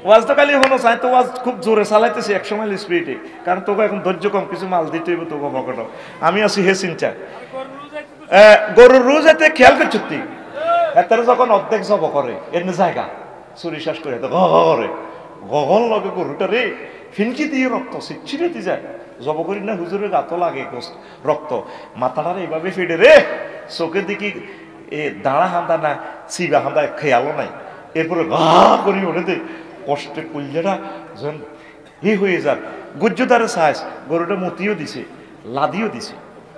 ওয়াজ তো খালি হলো চাই তো, ওয়াজ খুব জোরে চালাইতেছি 100 মাইল স্পিডে, কারণ তোকে এখন ধৈর্য কম, কিছু মাল দিতে হইব তোকে পকেট। আমি আছি হে চিন্তা, গরুর রোজ এতে খেয়াল করছো তুই, এত যখন অর্ধেক জব করে এমনি জায়গা চুরি শ্বাস করে ঘরে গগন লগে গরুটা রে ফিনকি দিয়ে রক্ত ছিটছিড়ে যায়, জব করি না হুজুরের গাতো লাগে রক্ত, মাথাটার এইভাবে ফিডে রে, চোখের দিকে এ দাঁড়া হান্দা না চিবা হান্দা খেয়ালও নাই, এরপরে গা করি ওঠে দে, কষ্টে কুলজাটা যেন হি হয়ে যাক। গুজ্জুদারে সাইজ গরুটা মতিও দিছে, লাদিও দিছে,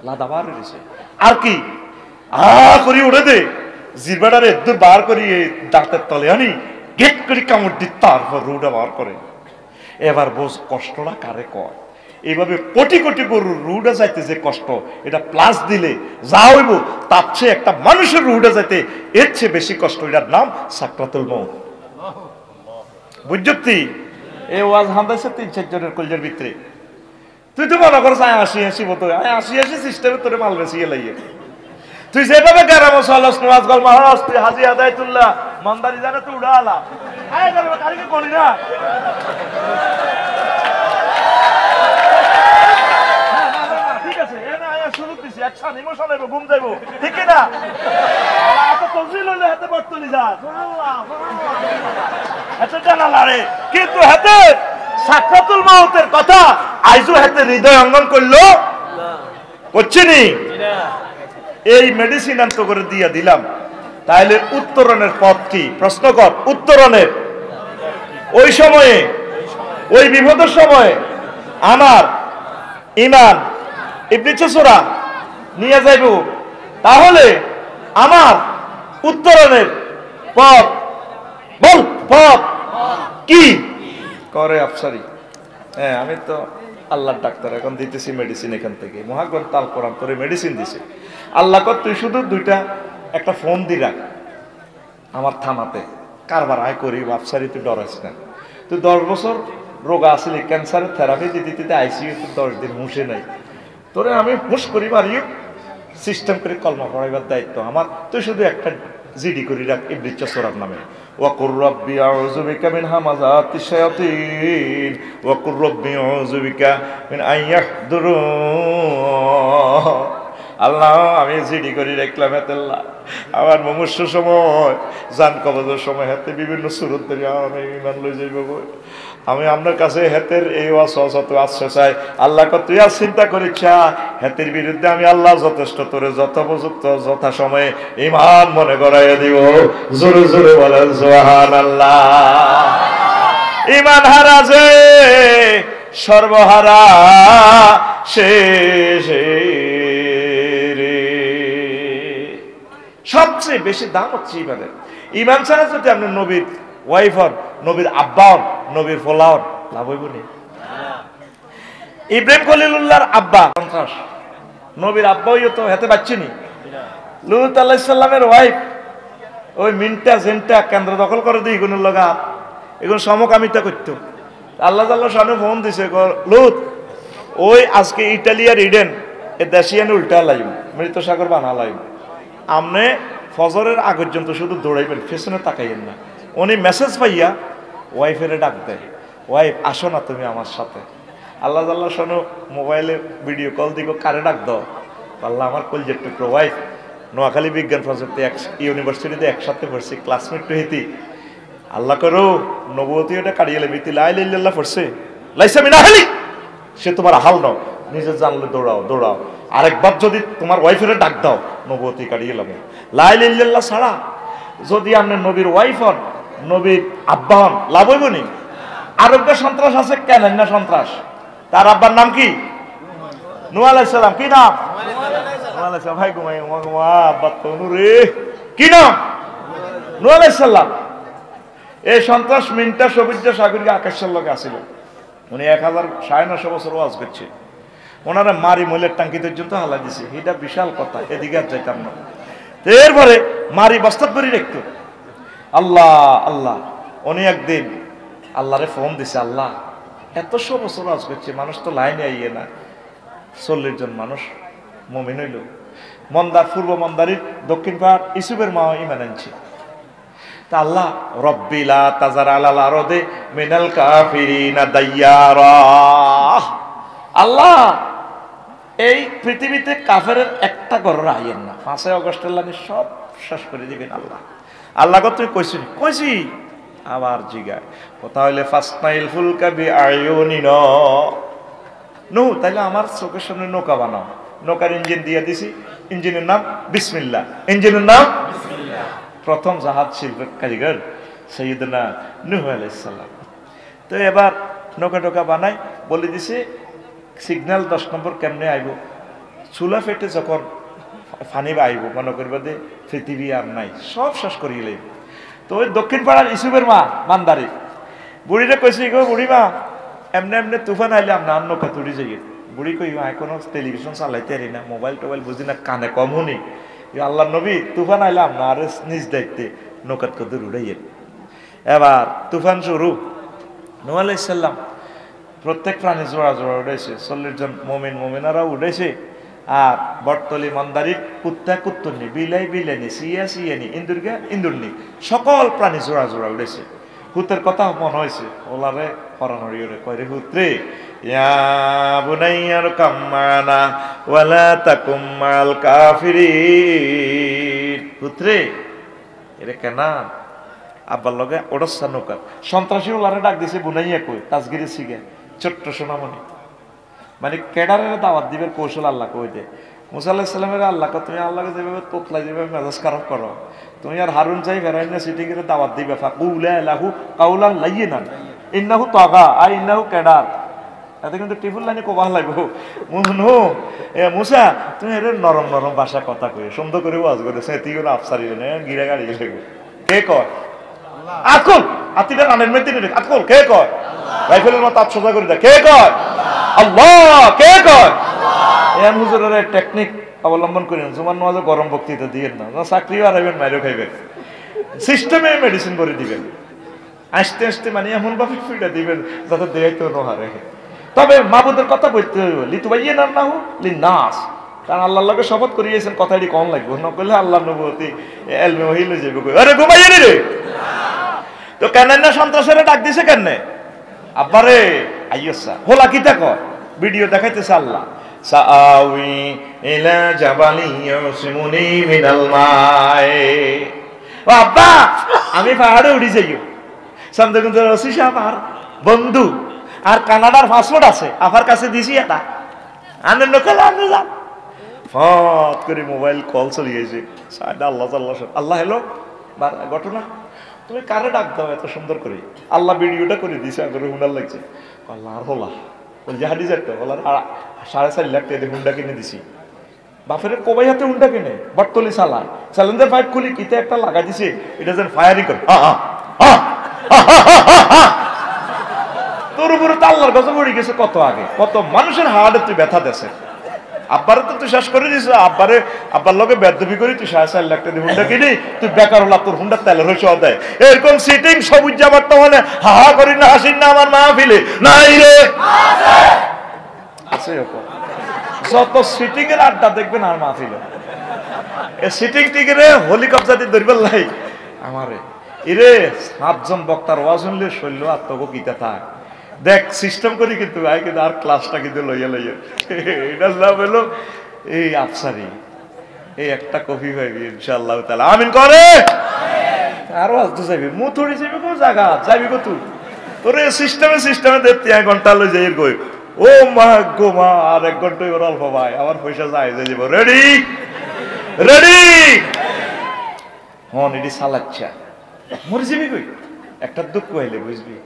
লাদাবার দিছে, আর কি করি ওঠে দে, জিরবাটারে দূর বার করি দাঁতের তলে আনি গেট করে কামড় দি, তারপর রুটা বার করে। এবার বোঝ কষ্টটা কারে কয়। এইভাবে কোটি কোটি গরুর রুটা যাইতে যে কষ্ট, এটা প্লাস দিলে যা হইব তার চেয়ে একটা মানুষের রুটা যাইতে এর চেয়ে বেশি কষ্ট, এটার নাম সাকরাতুল মউত। বুঝছি? এই ওয়াজ হান্দাইছে 3-4 জনের কলজের ভিতরে। তুই তো মনে করছ 80-80 মতো 80-80 সিস্টেমে তোরে মাল বেশি লাইয়ে, তুই যেভাবে গ্রাম চলস নওয়াজ গল মহারাজ, তুই হাজি আদায়তুল্লাহ মন্দারি জানে তুই উড়া আলা আয় গেল কারিকে করি না। ঠিক আছে, এ না আয়া শুরু দিছি, অ্যাকশন ইমোশন হইব, ঘুম যাইব, ঠিক কি না? এত তজিল হইলে হাতে বর্তলি যা সুবহানাল্লাহ এত জানা লারে, কিন্তু হাতে সাকরাতুল মউতের কথা আইজু হাতে হৃদয় অঙ্গন করলো করছিনি। এই মেডিসিন আন্ত করে দিয়া দিলাম, তাহলে উত্তরণের পথ কি? প্রশ্ন কর, উত্তরণের ওই সময়ে, ওই বিপদের সময়ে আমার ইমান ইবনে চসরা নিয়ে যাইব, তাহলে আমার উত্তরণের পথ বল, পথ কি করে আফসারি? হ্যাঁ, আমি তো আল্লাহর ডাক্তার, এখন দিতেছি মেডিসিন এখান থেকে, মহাগ্রন্থ আল কোরআন তোরে মেডিসিন দিছে। আল্লাহ কর তুই শুধু একটা ফোন দি রাখ আমার থামাতে, কারবার আয় করি আফসারি, তুই ডরাস না। তুই 10 বছর রোগা আসলি, ক্যান্সারের থেরাপি দিতে দিতে আইসিইউ 10 দিন হুঁশে নাই, তোরে আমি হুঁশ করি মারিও সিস্টেম করে কলমা পড়াইবার দায়িত্ব আমার। তুই শুধু একটা জিডি করি রাখ ইবনে চসরার নামে, ওয়াকুর রব্বি আউযু বিকা মিন হামাযাতিশ শায়াতিন ওয়াকুর রব্বি আউযু বিকা মিন আইয়াহদুরুন। আল্লাহ, আমি জিডি করি রাখলাম হেতেল্লাহ, আমার মুমূর্ষ সময় জান কবজের সময় হাতে বিভিন্ন সুরত ধরে আমি ইমান লই যাইব, আমি আপনার কাছে হেতের এই অসত আশ্রয় চাই। আল্লাহ তুই আর চিন্তা করিস হেতের বিরুদ্ধে আমি আল্লাহ যথেষ্ট, তোরে যথোপযুক্ত যথা সময়ে ইমান মনে করাইয়া দিব। জোরে জোরে বলেন সুবহানাল্লাহ। ইমান হারা যে সর্বহারা শেষে রে, সবচেয়ে বেশি দাম হচ্ছে ইমানের। ইমান ছাড়া যদি আপনি নবীর ওয়াইফ হন, নবীর আব্বা হন, নবীর ফোলা হন, লাভ হইব নি? ইব্রাহিম খলিলুল্লাহর আব্বা সন্ত্রাস, নবীর আব্বা হইও তো হেতে পাচ্ছিনি। লুত আলাইহিস সালামের ওয়াইফ ওই মিনটা জেনটা কেন্দ্র দখল করে দিই গুণের লগা, এগুলো সমকামিতা করতো। আল্লাহ তাআলা সামনে ফোন দিছে, লুত ওই আজকে ইটালিয়ার ইডেন এ দেশিয়ান উল্টা লাইব, মৃত সাগর বানা লাইব, আমনে ফজরের আগ পর্যন্ত শুধু দৌড়াইবেন, পেছনে তাকাইবেন না, উনি মেসেজ পাইয়া ওয়াইফের ডাক দেয়, ওয়াইফ আসো না তুমি আমার সাথে। আল্লাহ আল্লাহ শোনো, মোবাইলে ভিডিও কল দিকে কারে ডাক দাও, আল্লাহ আমার কলজের টুকরো ওয়াইফ, নোয়াখালী বিজ্ঞান প্রযুক্তি ইউনিভার্সিটিতে একসাথে পড়ছি, ক্লাসমেট টু হেতি। আল্লাহ করো নবতী ওটা কাড়িয়ে লেবিতি লাই লাইল্লাহ পড়ছে লাইসা মিনা হালি, সে তোমার হাল নাও, নিজে জানলে দৌড়াও দৌড়াও। আরেকবার যদি তোমার ওয়াইফের ডাক দাও নবতী কাড়িয়ে লাভ, লাই লাইল্লাহ ছাড়া যদি আপনি নবীর ওয়াইফ হন, নবীর আব্বা হন, লাভ হইব নি? আরোগ্য সন্ত্রাস আছে কেন না সন্ত্রাস, তার আব্বার নাম কি? নূহ আলাইহিস সালাম। কি নাম? নূহ আলাইহিস সালাম। ভাই ঘুমাই ঘুমা আব্বা তো রে, কি নাম? নূহ আলাইহিস সালাম। এই সন্ত্রাস মিনটা সবুজ সাগরকে আকাশের লগে আসিল। উনি 1950 বছর ওয়াজ করছে, ওনারা মারি মহিলার টাঙ্কি পর্যন্ত হালা দিছে, এটা বিশাল কথা, এদিকে আর যাইতাম না। এরপরে মারি বস্তাত করে রেখত। আল্লাহ আল্লাহ, উনি একদিন আল্লাহরে ফোন দিছে, আল্লাহ 100 বছর ওয়াজ করছে, মানুষ তো লাইনে আইয়ে না, 40 জন মানুষ মুমিন হইল। মন্দার পূর্ব মন্দারির দক্ষিণ পাড় ইসুফের মা ইমান আনছে। তা আল্লাহ রব্বিলা তাজার আলাল আরদে মিনাল কাফিরিনা দাইয়ারা, আল্লাহ এই পৃথিবীতে কাফেরের একটা ঘর রাইয়েন না, 5 আগস্টের লাগে সব শেষ করে দিবেন আল্লাহ। আল্লাহ কত তুই কইছি? কইছি আবার জিগায় কথা হইলে ফাসনাইল ফুলকা বি আয়ুনিনা, নো তাইলে আমার চোখের সামনে নৌকা বানাও। নৌকার ইঞ্জিন দিয়ে দিছি, ইঞ্জিনের নাম বিসমিল্লাহ, ইঞ্জিনের নাম বিসমিল্লাহ। প্রথম জাহাজ শিল্পের কারিগর সৈয়দনা নূহ আলাইহিস সালাম। তো এবার নৌকা টোকা বানাই বলে দিছে সিগন্যাল 10 নম্বর কেমনে আইব, চুলা ফেটে যখন ফানি বা আইব মনে করবে যে পৃথিবী আর নাই, সব শেষ করিলে। তো ওই দক্ষিণ পাড়ার ইসুফের মা মানদারি বুড়িটা কইছে, গো বুড়ি মা এমনি এমনি তুফান আইলে আমরা আর নৌকা তুড়ি যাই। বুড়ি কই এখনো টেলিভিশন চালাইতে পারি না, মোবাইল টোবাইল বুঝি না, কানে কম শুনি। আল্লাহ নবী তুফান আইলে আমরা আর নিজ দায়িত্বে নৌকাত কদর উড়াইয়েন। এবার তুফান শুরু, নূহ আলাইহিস সালাম প্রত্যেক প্রাণী জোড়া জোড়া উঠেছে, 40 জন মুমিন মুমিনারাও উঠেছে। আর বটতলি মন্দারির কুত্তা কুত্তনি, বিলাই বিলাইনি, সিয়া সিয়ানি, ইন্দুরগা ইন্দুরনি, সকল প্রাণী জোড়া জোড়া উঠেছে। হুতের কথা মনে হয়েছে, ওলারে পরানড়িওরে কয়রে হুতরে ইয়া বুনাইয়ার কাম্মানা ওয়ালা তাকুম মাল কাফিরিন, হুতরে এরে কেনা আব্বার লগে ওড়সা নৌকা। সন্ত্রাসী ওলারে ডাক দিছে বুনাইয়া কই তাজগিরি সিগে ছোট্ট সোনামণি, মানে কেডারের দাওয়াত দিবের কৌশল আল্লাহ কই দে। মুসা আলাইহিস সালামের আল্লাহ তুমি আল্লাহকে যেভাবে তোতলাই যেভাবে মেজাজ খারাপ করো, তুমি আর হারুন চাই ফেরাইনা সিটিং এর দাওয়াত দিবে ফাকুলা লাহু কাউলান লাইয়িনান ইন্নাহু তাগা আর ইন্নাহু কেডার, এতে কিন্তু টিফুল লাইনে কোবাহ লাগবো। মুনু এ মুসা তুমি এর নরম নরম ভাষা কথা কই সুন্দর করে ওয়াজ করে সেতিগুলো আফসারি না গিরা গাড়ি লাগবে। কে কয়? আকুল আতিটা রানের মেতে নে আকুল কে কয়? রাইফেলের মতো আত্মসদা করে দেয়, কে কয়? আল্লাহ। কে কয়? এন হুজুরের টেকনিক অবলম্বন করেন, জুমার নামাজে গরম বক্তৃতা দিয়েন না, চাকরিও হারাইবেন মাইরও খাইবেন, সিস্টেমে মেডিসিন করে দিবেন, আস্তে আস্তে মানে এমন ভাবে ফিটা দিবেন যাতে দেয় তো নহারে। তবে মাহবুদের কথা বলতে হইব, লিতুবাইয়ে না না হো লিনাস, কারণ আল্লাহর লগে শপথ করিয়েছেন কথাটি কম লাগবে, না করলে আল্লাহ নবুয়তি এলমে হইলে যাবে। আরে ঘুমাইয়ে নি রে, তো কেন না সন্ত্রাসের ডাক দিছে কেন আব্বারে আইয়সা হোলা কি দেখো ভিডিও দেখাইতেছে আল্লাহ সাআউই ইলা জাবালি ইয়াসিমুনি মিনাল মাই, ও আব্বা আমি পাহাড়ে উঠি যাইও, সামনে কিন্তু রশি সাহেব আর বন্ধু আর কানাডার পাসপোর্ট আছে আপার কাছে দিছি, এটা আনন্দ নকলে আনন্দ যান ফট করে মোবাইল কল চলে গেছে, সাইডা আল্লাহ আল্লাহ আল্লাহ হ্যালো ঘটনা তুমি কারে ডাক দাও এত সুন্দর করে, আল্লাহ ভিডিওটা করে দিছে আগরে হুন্ডার লাগছে, আল্লাহ আর হোলা ওই যে হাডি যাচ্ছে ওলার 4.5 লাখ টাকা হুন্ডা কিনে দিছি, বাপের কোবাই হাতে হুন্ডা কিনে বটতলি চালায়, চ্যালেঞ্জার পাইপ খুলি কিতে একটা লাগা দিছে, এটা যেন ফায়ারিং করে তোর উপরে তো আল্লাহর কাছে পড়ে গেছে কত আগে, কত মানুষের হাড়ে তুই ব্যথা দেছে। আব্বারে তো তুই শেষ করে দিস, আব্বারে আব্বার লগে বেদবি করি তুই 4.5 লাখ টাকা হুন্ডা কিনি, তুই বেকার হলা, তোর হুন্ডা তেলের হয়েছে দেয় এরকম সিটিং সবুজ যাবার তো মানে হাহা করি না হাসিন না আমার মাহফিলে নাই রে আছে, যত সিটিং এর আড্ডা দেখবেন আর মাহফিলে এ সিটিং টিকে রে হেলিকপ্টার দিয়ে ধরবেন লাই আমারে এরে 7 জন বক্তার ওয়াজ শুনলে শৈল্য আত্মগীতা থাক দেখ সিস্টেম করি কিন্তু কিন্তু আর ক্লাসটা কিন্তু লইয়া লইয়া এটা লাভ হলো এই আফসারি এই একটা কফি পাইবি ইনশাআল্লাহ তাআলা আমিন করে আরো আসতে যাবি মুথুরি যাবি কোন জায়গা যাবি কত তোরে সিস্টেমে দেখতে 1 ঘন্টা লই যাই কই ও মা গো মা আর 1 ঘন্টা ওর অল্প ভাই আমার পয়সা যায় যাব রেডি রেডি হন এডি সালাচ্ছা মরে যাবি কই একটা দুঃখ হইলে বুঝবি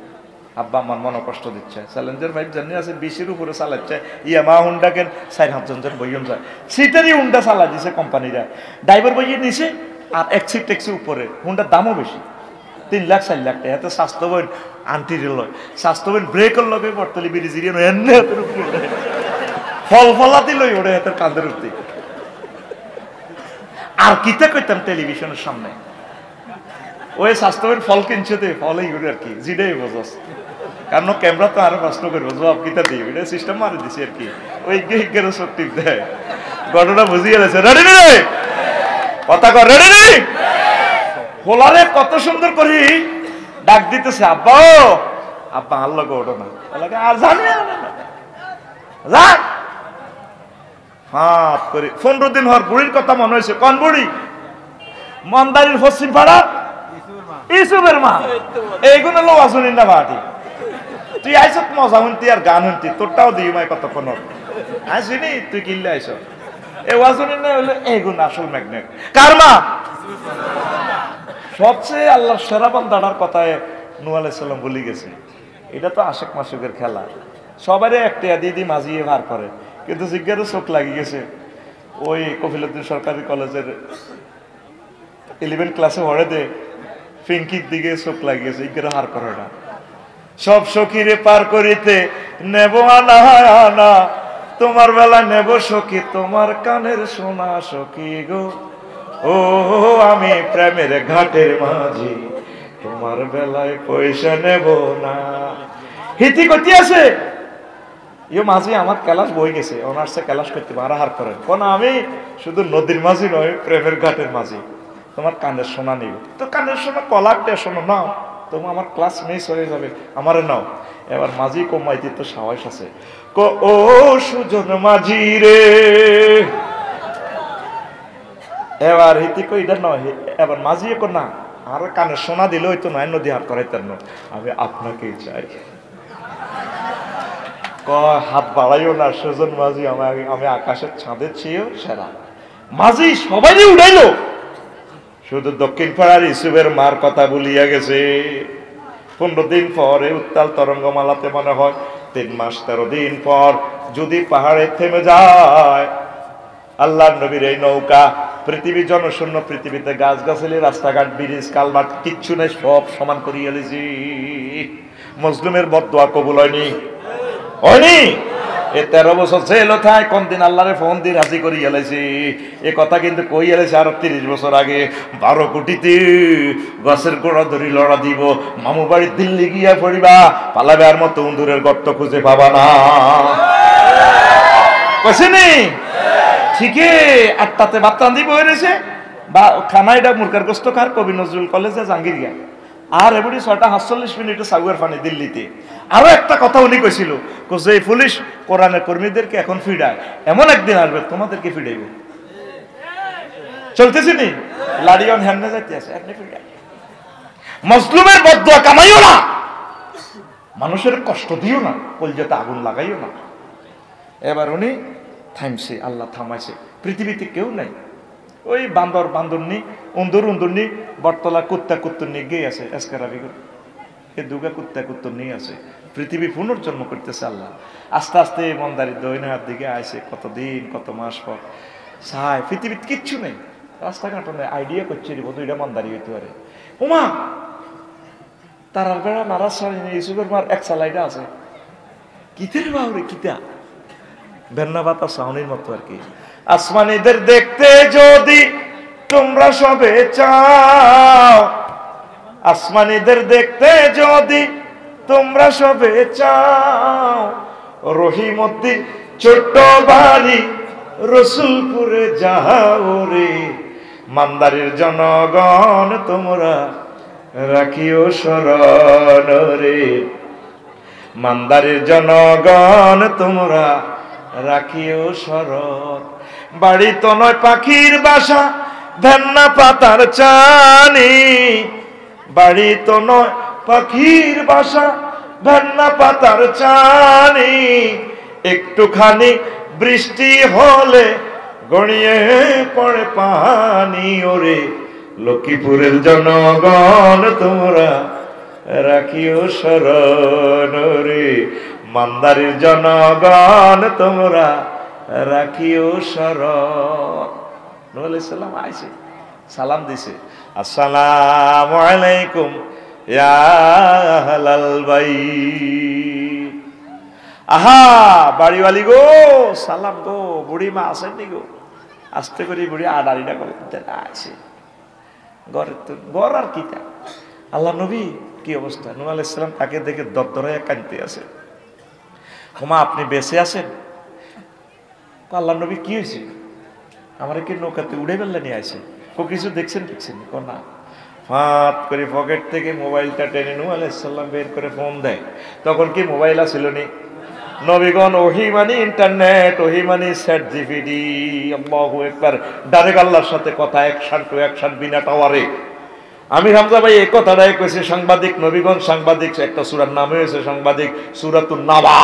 আব্বা আমার মনে কষ্ট দিচ্ছে চ্যালেঞ্জার 5 জানি আছে 20 এর উপরে চালাচ্ছে ইয়ামা হুন্ডা কেন 4-5 জন বইয়ন যায় সিটারই হুন্ডা চালা দিছে কোম্পানিরা ড্রাইভার বইয়ে নিছে আর এক সিট ট্যাক্সি উপরে হুন্ডার দামও বেশি 3 লাখ 4 লাখ টাকা এত স্বাস্থ্যবান আন্টি রেল স্বাস্থ্যবান ব্রেকের লগে পড়তলি বিড়ি জিরিয়ানো এনে হাতের উপরে ফল ফলাতি লই ওরে হাতের কাঁধের উপরে আর কিতা কইতাম টেলিভিশনের সামনে ওই স্বাস্থ্যবান ফল কিনছে তো ফলই ঘুরে আর কি জিডাই বোঝাস কারণ ক্যামেরা তো আরো প্রশ্ন করবো জবাব কিতা দিই এটা সিস্টেম মারি দিছি আর কি ওই গেরো শক্তি দেয় ঘটনা বুঝিয়ে গেছে রেডি রে কথা কর রেডি রে হোলারে কত সুন্দর করি ডাক দিতেছে আব্বা আব্বা আল্লাহ গো ওঠো না আর জানি যা হাত করে 15 দিন হওয়ার বুড়ির কথা মনে হয়েছে কোন বুড়ি মন্দারির পশ্চিম পাড়া ইসুবের মা এইগুলো লোক আসুন না ভাটি তুই আইস মজা শুনতি আর গান শুনতি তোরটাও দিই মাই কতক্ষণ আসিনি তুই কিনলে আইস এই ওয়াজুনি না হলে এইগুলো আসল ম্যাগনেট কার মা সবচেয়ে আল্লাহর সেরা বান্দার কথায় নূহ আলাইহিস সালাম বলি গেছে এটা তো আশেক মাসুকের খেলা সবারই একটা দিদি মাঝিয়ে ভার করে কিন্তু জিজ্ঞারও চোখ লাগি গেছে ওই কফিলউদ্দিন সরকারি কলেজের 11 ক্লাসে পড়ে দে ফিঙ্কির দিকে চোখ লাগিয়েছে ইগের হার করে না সব সখীরে পার করিতে নেব আনা আনা তোমার বেলা নেব সখী তোমার কানের সোনা সখী গো ও আমি প্রেমের ঘাটের মাঝি তোমার বেলায় পয়সা নেব না হিতি কতি আছে ইয়ে মাঝি আমার ক্লাস বই গেছে অনার্সে ক্লাস করতে পারা হার করেন কোন আমি শুধু নদীর মাঝি নয় প্রেমের ঘাটের মাঝি তোমার কানের সোনা নিব তো কানের সোনা কলাকটা শোনো নাও তোমার আমার ক্লাস মিস হয়ে যাবে আমারে নাও এবার মাঝি কমাইতে তো সাহস আছে ও সুজন মাঝি রে এবার হিতি কই এটা নয় এবার মাঝি কো না আর কানের সোনা দিলে হয়তো নয় নদী হাত করাইতেন না আমি আপনাকেই চাই হাত বাড়াইও না সুজন মাঝি আমি আকাশের চাঁদের চেয়েও সেরা মাঝি সবাই উঠাইলো শুধু দক্ষিণ পাড়ার ইসুবের মার কথা বলিয়া গেছে 15 দিন পরে উত্তাল তরঙ্গমালাতে মনে হয় 3 মাস 13 দিন পর যদি পাহাড়ে থেমে যায় আল্লাহর নবীর এই নৌকা পৃথিবী জনশূন্য পৃথিবীতে গাছগাছালি রাস্তাঘাট ব্রিজ কালভার্ট কিচ্ছু নেই সব সমান করিয়া লিছি মজলুমের বদদোয়া কবুল হয়নি হয়নি এ 13 বছর জেল থায় কোন দিন আল্লাহরে ফোন দিয়ে রাজি করি এলাইছি এ কথা কিন্তু কই এলাইছে আর 30 বছর আগে 12 কোটিতে গাছের গোড়া ধরি লড়া দিব মামু বাড়ি দিল্লি গিয়া পড়িবা পালাবে আর মতো উন্দুরের গর্ত খুঁজে পাবা না কইছিনি ঠিকই 8টাতে ভাত রান্ধি বই রয়েছে বা খানাইটা মুরগার গোস্ত খার কবি নজরুল কলেজে জাহাঙ্গীর গিয়া আর এবারে 6:48 মিনিটে সাউয়ার ফানি দিল্লিতে আরো একটা কথা উনি কইছিল যে পুলিশ কোরআনের কর্মীদেরকে এখন ফিডায় এমন একদিন আসবে তোমাদেরকে ফিডাইবে চলতেছি নি লাড়িয়ন হ্যান্ডে যাইতে আছে আপনি ফিডায় মজলুমের বদদোয়া কামাইও না মানুষের কষ্ট দিও না কলজাতে আগুন লাগাইও না এবার উনি থামছে আল্লাহ থামাইছে পৃথিবীতে কেউ নাই ওই বান্দরনি উন্দুরনি বটতলা কুত্তুর নিয়ে গিয়ে আছে এসকারাবি এ দুগা কুত্তুর নিয়ে আছে পৃথিবী পুনর্জন্ম করতেছে আল্লাহ আস্তে আস্তে মন্দারি দৈনার দিকে আইছে কতদিন কত মাস পর সাই পৃথিবীতে কিচ্ছু নেই রাস্তাঘাট নেই আইডিয়া করছে দুইটা মন্দারি হইতে পারে ওমা তারার বেড়া নারাজ সারি ইসুবের মার এক সালাইটা আছে কিতের বাউরে কিতা বেন্না বাতা সাউনির মতো আর কি আসমানীদের দেখতে যদি তোমরা সবে চাও আসমানীদের দেখতে যদি তোমরা সবে চাও রহিমউদ্দিন ছোট্ট বাড়ি রসুলপুরে যাও রে মান্দারির জনগণ তোমরা রাখিও শরণ রে, মান্দারের জনগণ তোমরা রাখিও শরণ। বাড়ি তো নয় পাখির বাসা, ভেন্না পাতার চানি, বাড়ি তো নয় পাখির বাসা, ভেন্না পাতার চানি, একটুখানি বৃষ্টি হলে গড়িয়ে পড়ে পানি। ওরে লক্ষ্মীপুরের জনগণ তোমরা রাখিও শরণ রে, মান্দারের জনগণ তোমরা রাখিও শরণ। নূহ আলাইহিস সালাম আইছে, সালাম দিছে, আসসালামু আলাইকুম ইয়া আহলাল বাইত। আহা বাড়িওয়ালি গো, সালাম গো, বুড়ি মা আসেননি গো? আস্তে করে বুড়ি আড়াড়িটা করতে আছে ঘর আর কি তা। আল্লাহ নবী কি অবস্থা? নূহ আলাইহিস সালাম তাকে দেখে দরদরায় কাঁদতে আছে। হুমা আপনি বেঁচে আছেন? আল্লাহ নবী কি হয়েছে? আমার কি নৌকাতে উড়ে বেল্লা নিয়ে আসে? কিছু দেখছেন দেখছেন না? ফাঁত করে পকেট থেকে মোবাইলটা টেনে নূহ আলাইহিস সালাম বের করে ফোন দেয়। তখন কি মোবাইল ছিল নি? নবীগণ ওহি মানে ইন্টারনেট, ওহি মানে চ্যাট জিপিটি, আল্লাহু আকবার, ডাইরেক্ট আল্লাহর সাথে কথা, অ্যাকশন টু অ্যাকশন, বিনা টাওয়ারে। আমি হামজা ভাই এই কথাটাই কইছি, সাংবাদিক নবীগণ সাংবাদিক, একটা সূরার নাম হয়েছে সাংবাদিক, সূরাতুন নাবা।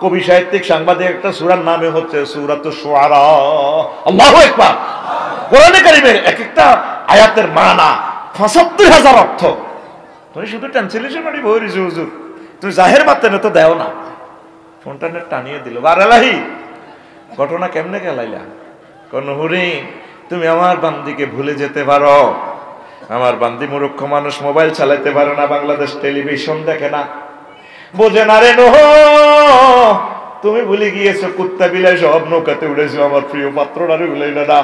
কবি সাহিত্যিক সাংবাদিক একটা সূরার নামে হচ্ছে সূরাতুশ শুআরা। আল্লাহু আকবার। কোরআনে কারীমের এক একটা আয়াতের মানা ৭৫,০০০ অর্থ। তুমি শুধু ট্রান্সলেশন মানে বইরিছো হুজুর, তুমি জাহের মাত্রানে তো দেও না। ফোনটা টানিয়ে দিল, বারালাহি ঘটনা কেমনে গেলাইলা? কোন হুরি তুমি আমার বান্দিকে ভুলে যেতে পারো? আমার বান্দি মূর্খ মানুষ, মোবাইল চালাতে পারে না, বাংলাদেশ টেলিভিশন দেখে না, বোঝে না রে নূহ। তুমি ভুলে গিয়েছো কুত্তা বিলাই সব নৌকাতে উড়েছো, আমার প্রিয় পাত্রটারে ভুলাইলে না।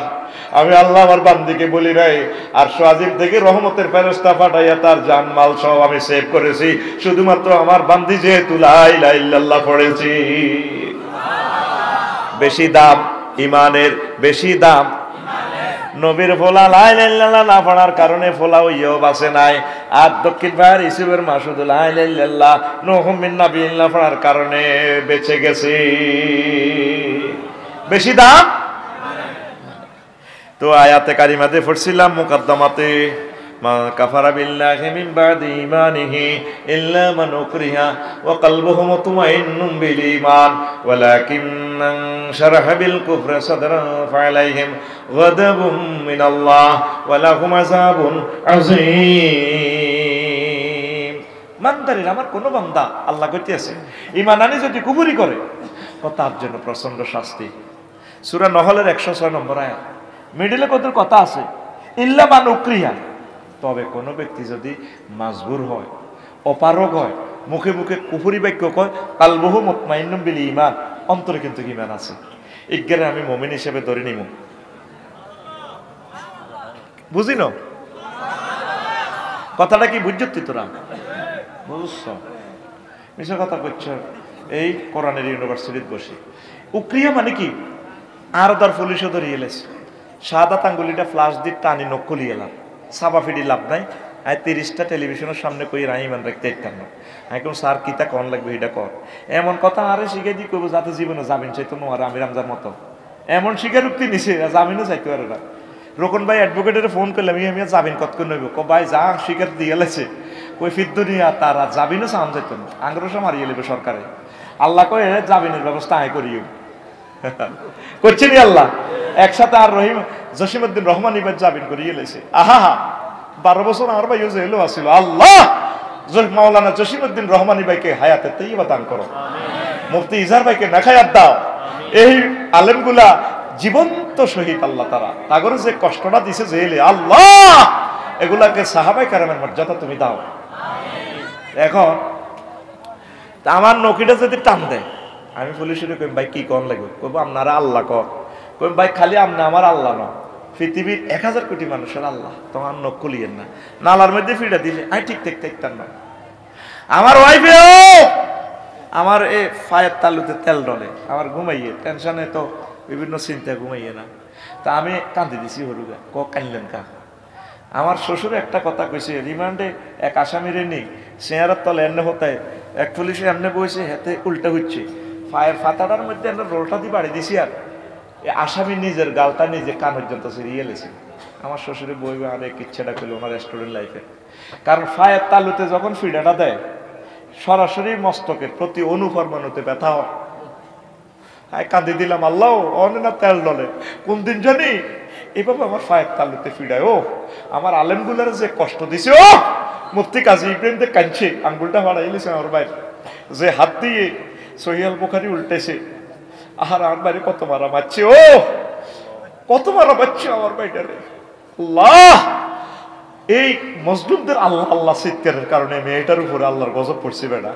আমি আল্লাহ আমার বান্দিকে বলি নাই, আর আজিম থেকে রহমতের ফেরেশতা পাঠাইয়া তার জান মাল সব আমি সেভ করেছি, শুধুমাত্র আমার বান্দি যেহেতু লা ইলাহা ইল্লাল্লাহ পড়েছি। বেশি দাম ইমানের, বেশি দাম নবীর ফোলা লা ইলাহা ইল্লাল্লাহ না পড়ার কারণে ফোলা হইয়াও বাঁচে নাই। আর দক্ষিণ পাহাড় ইসুবের মাসুদ লা ইলাহা ইল্লাল্লাহ নূহ মিন নাবিয়্যিন না পড়ার কারণে বেঁচে গেছে। বেশি দাম। তো আয়াতে কারিমাতে পড়ছিলাম মুকদ্দমাতে, মা কাফারা বিল্লাহি মিন বাদি ঈমানিহি ইল্লা মান উকরিহা ওয়া কলবুহু মুতমাইন্নুম বিল ঈমান ওয়ালাকিন শারাহা বিল কুফরি সাদরান ফালাইহিম গাদাবুম মিনাল্লাহ ওয়া লাহুম আযাবুন আযীম। মানদারের আমার কোন বান্দা আল্লাহ কইতেছে ঈমান আনি যদি কুফরি করে, তার জন্য প্রচন্ড শাস্তি। সূরা নহলের 106 নম্বর আয়াত, মিডলে কত কথা আছে, ইল্লা মান উকরিহা, তবে কোন ব্যক্তি যদি মাজবুর হয়, অপারগ হয়, মুখে মুখে কুফরি বাক্য কয়, কালবুহু মুতমাইন্নুম বিল ঈমান, অন্তরে কিন্তু ঈমান আছে, ইজ্ঞারে আমি মুমিন হিসেবে ধরে নিব। বুঝিনো কথাটা কি? বুঝছি তোরা বুঝছ? মিছা কথা কইছ। এই কোরআনের ইউনিভার্সিটিতে বসে উক্রিয়া মানে কি? আর দর পুলিশও ধরিয়ে এলেছে, সাদা আঙ্গুলিটা ফ্লাশ দিয়ে টানি নখ খুলিয়ে এলাম, সাবা ফিডি লাভ নাই। আই 30টা টেলিভিশনের সামনে কই রাহিমান রাখতে ইত্যান্ন এখন স্যার কিতা কন লাগবে এটা কর, এমন কথা আরে শিখে দি কইব যাতে জীবনে জামিন চাইতো নোয়ার আমি রামজার মতো এমন স্বীকারোক্তি নিছে, জামিনও চাইতে পারে না। রোকন ভাই অ্যাডভোকেটের ফোন করলাম, আমি জামিন কত করে নইব, ভাই যা স্বীকার দিয়ে গেছে কই ফিদ্দুনিয়া তারা জামিনও চান যাইতো না, আংরসা মারিয়ে নেবে সরকারে। আল্লাহ কয়ে জামিনের ব্যবস্থা আয় করিও করছে নি আল্লাহ। একসাথে আর রহিম জসিমউদ্দিন রহমান ইবার জামিন করিয়ে লেছে। আহা 12 বছর আমার ভাই জেলও আসছিল। আল্লাহ মাওলানা জসিমউদ্দিন রহমানী ভাইকে হায়াতে তাইয়্যিবা দান করো, মুফতি ইজার ভাইকে নাখায়াত দাও। এই আলেমগুলা জীবন্ত শহীদ আল্লাহ, তারা তাগরে যে কষ্টটা দিছে জেলে, আল্লাহ এগুলাকে সাহাবায়ে কেরামের মর্যাদা তুমি দাও। এখন আমার নকিটা যদি টান দেয়, আমি পুলিশের কই ভাই কি কোন লাগবে, কইব আপনারা আল্লাহ কর, কই ভাই খালি আপনি আমার আল্লাহ না, পৃথিবীর 1000 কোটি মানুষের আল্লাহ, তোমার নখ খুলিয়েন না। নালার মধ্যে ফিরে দিলে আই ঠিক ঠিক না। আমার ওয়াইফে আমার এ ফায়ের তালুতে তেল ডলে, আমার ঘুমাইয়ে টেনশনে তো বিভিন্ন চিন্তা ঘুমাইয়ে না, তা আমি কান্দি দিছি হরুগা, ক কানলেন কা, আমার শ্বশুর একটা কথা কইছে, রিমান্ডে এক আসামিরে নি চেয়ারের তলে এমনি হতায় এক পুলিশে এমনি বইছে, হাতে উল্টা হচ্ছে, পায়ের ফাতাটার মধ্যে আমরা রোলটা দিয়ে বাড়ি দিছি, আর আসামি নিজের গালটা নিজে কান পর্যন্ত ছিঁড়িয়ে লেছে। আমার শ্বশুরে বইবে অনেক ইচ্ছাটা করলো ওনার স্টুডেন্ট লাইফে, কারণ পায়ের তালুতে যখন ফিডাটা দেয় সরাসরি মস্তকের প্রতি অনুপরমাণুতে ব্যথা হয়। কাঁদি দিলাম, আল্লাহ অনেক তেল ডলে কোন দিন জানি এভাবে আমার পায়ের তালুতে ফিডায়। ও আমার আলেমগুলার যে কষ্ট দিছে, ও মুফতি কাজী ইব্রাহিম দে কাঁদছে, আঙ্গুলটা ফাড়াইলেছে আমার বাইরে, যে হাত দিয়ে সহিয়াল বুখারী উল্টেছে, আর আমার বাইরে কত মারা মারছে, ও কত মারা মারছে আমার বাইরে। আল্লাহ, এই মজলুমদের আল্লাহ আল্লাহ চিৎকারের কারণে মেয়েটার উপরে আল্লাহর গজব পড়ছে। বেড়া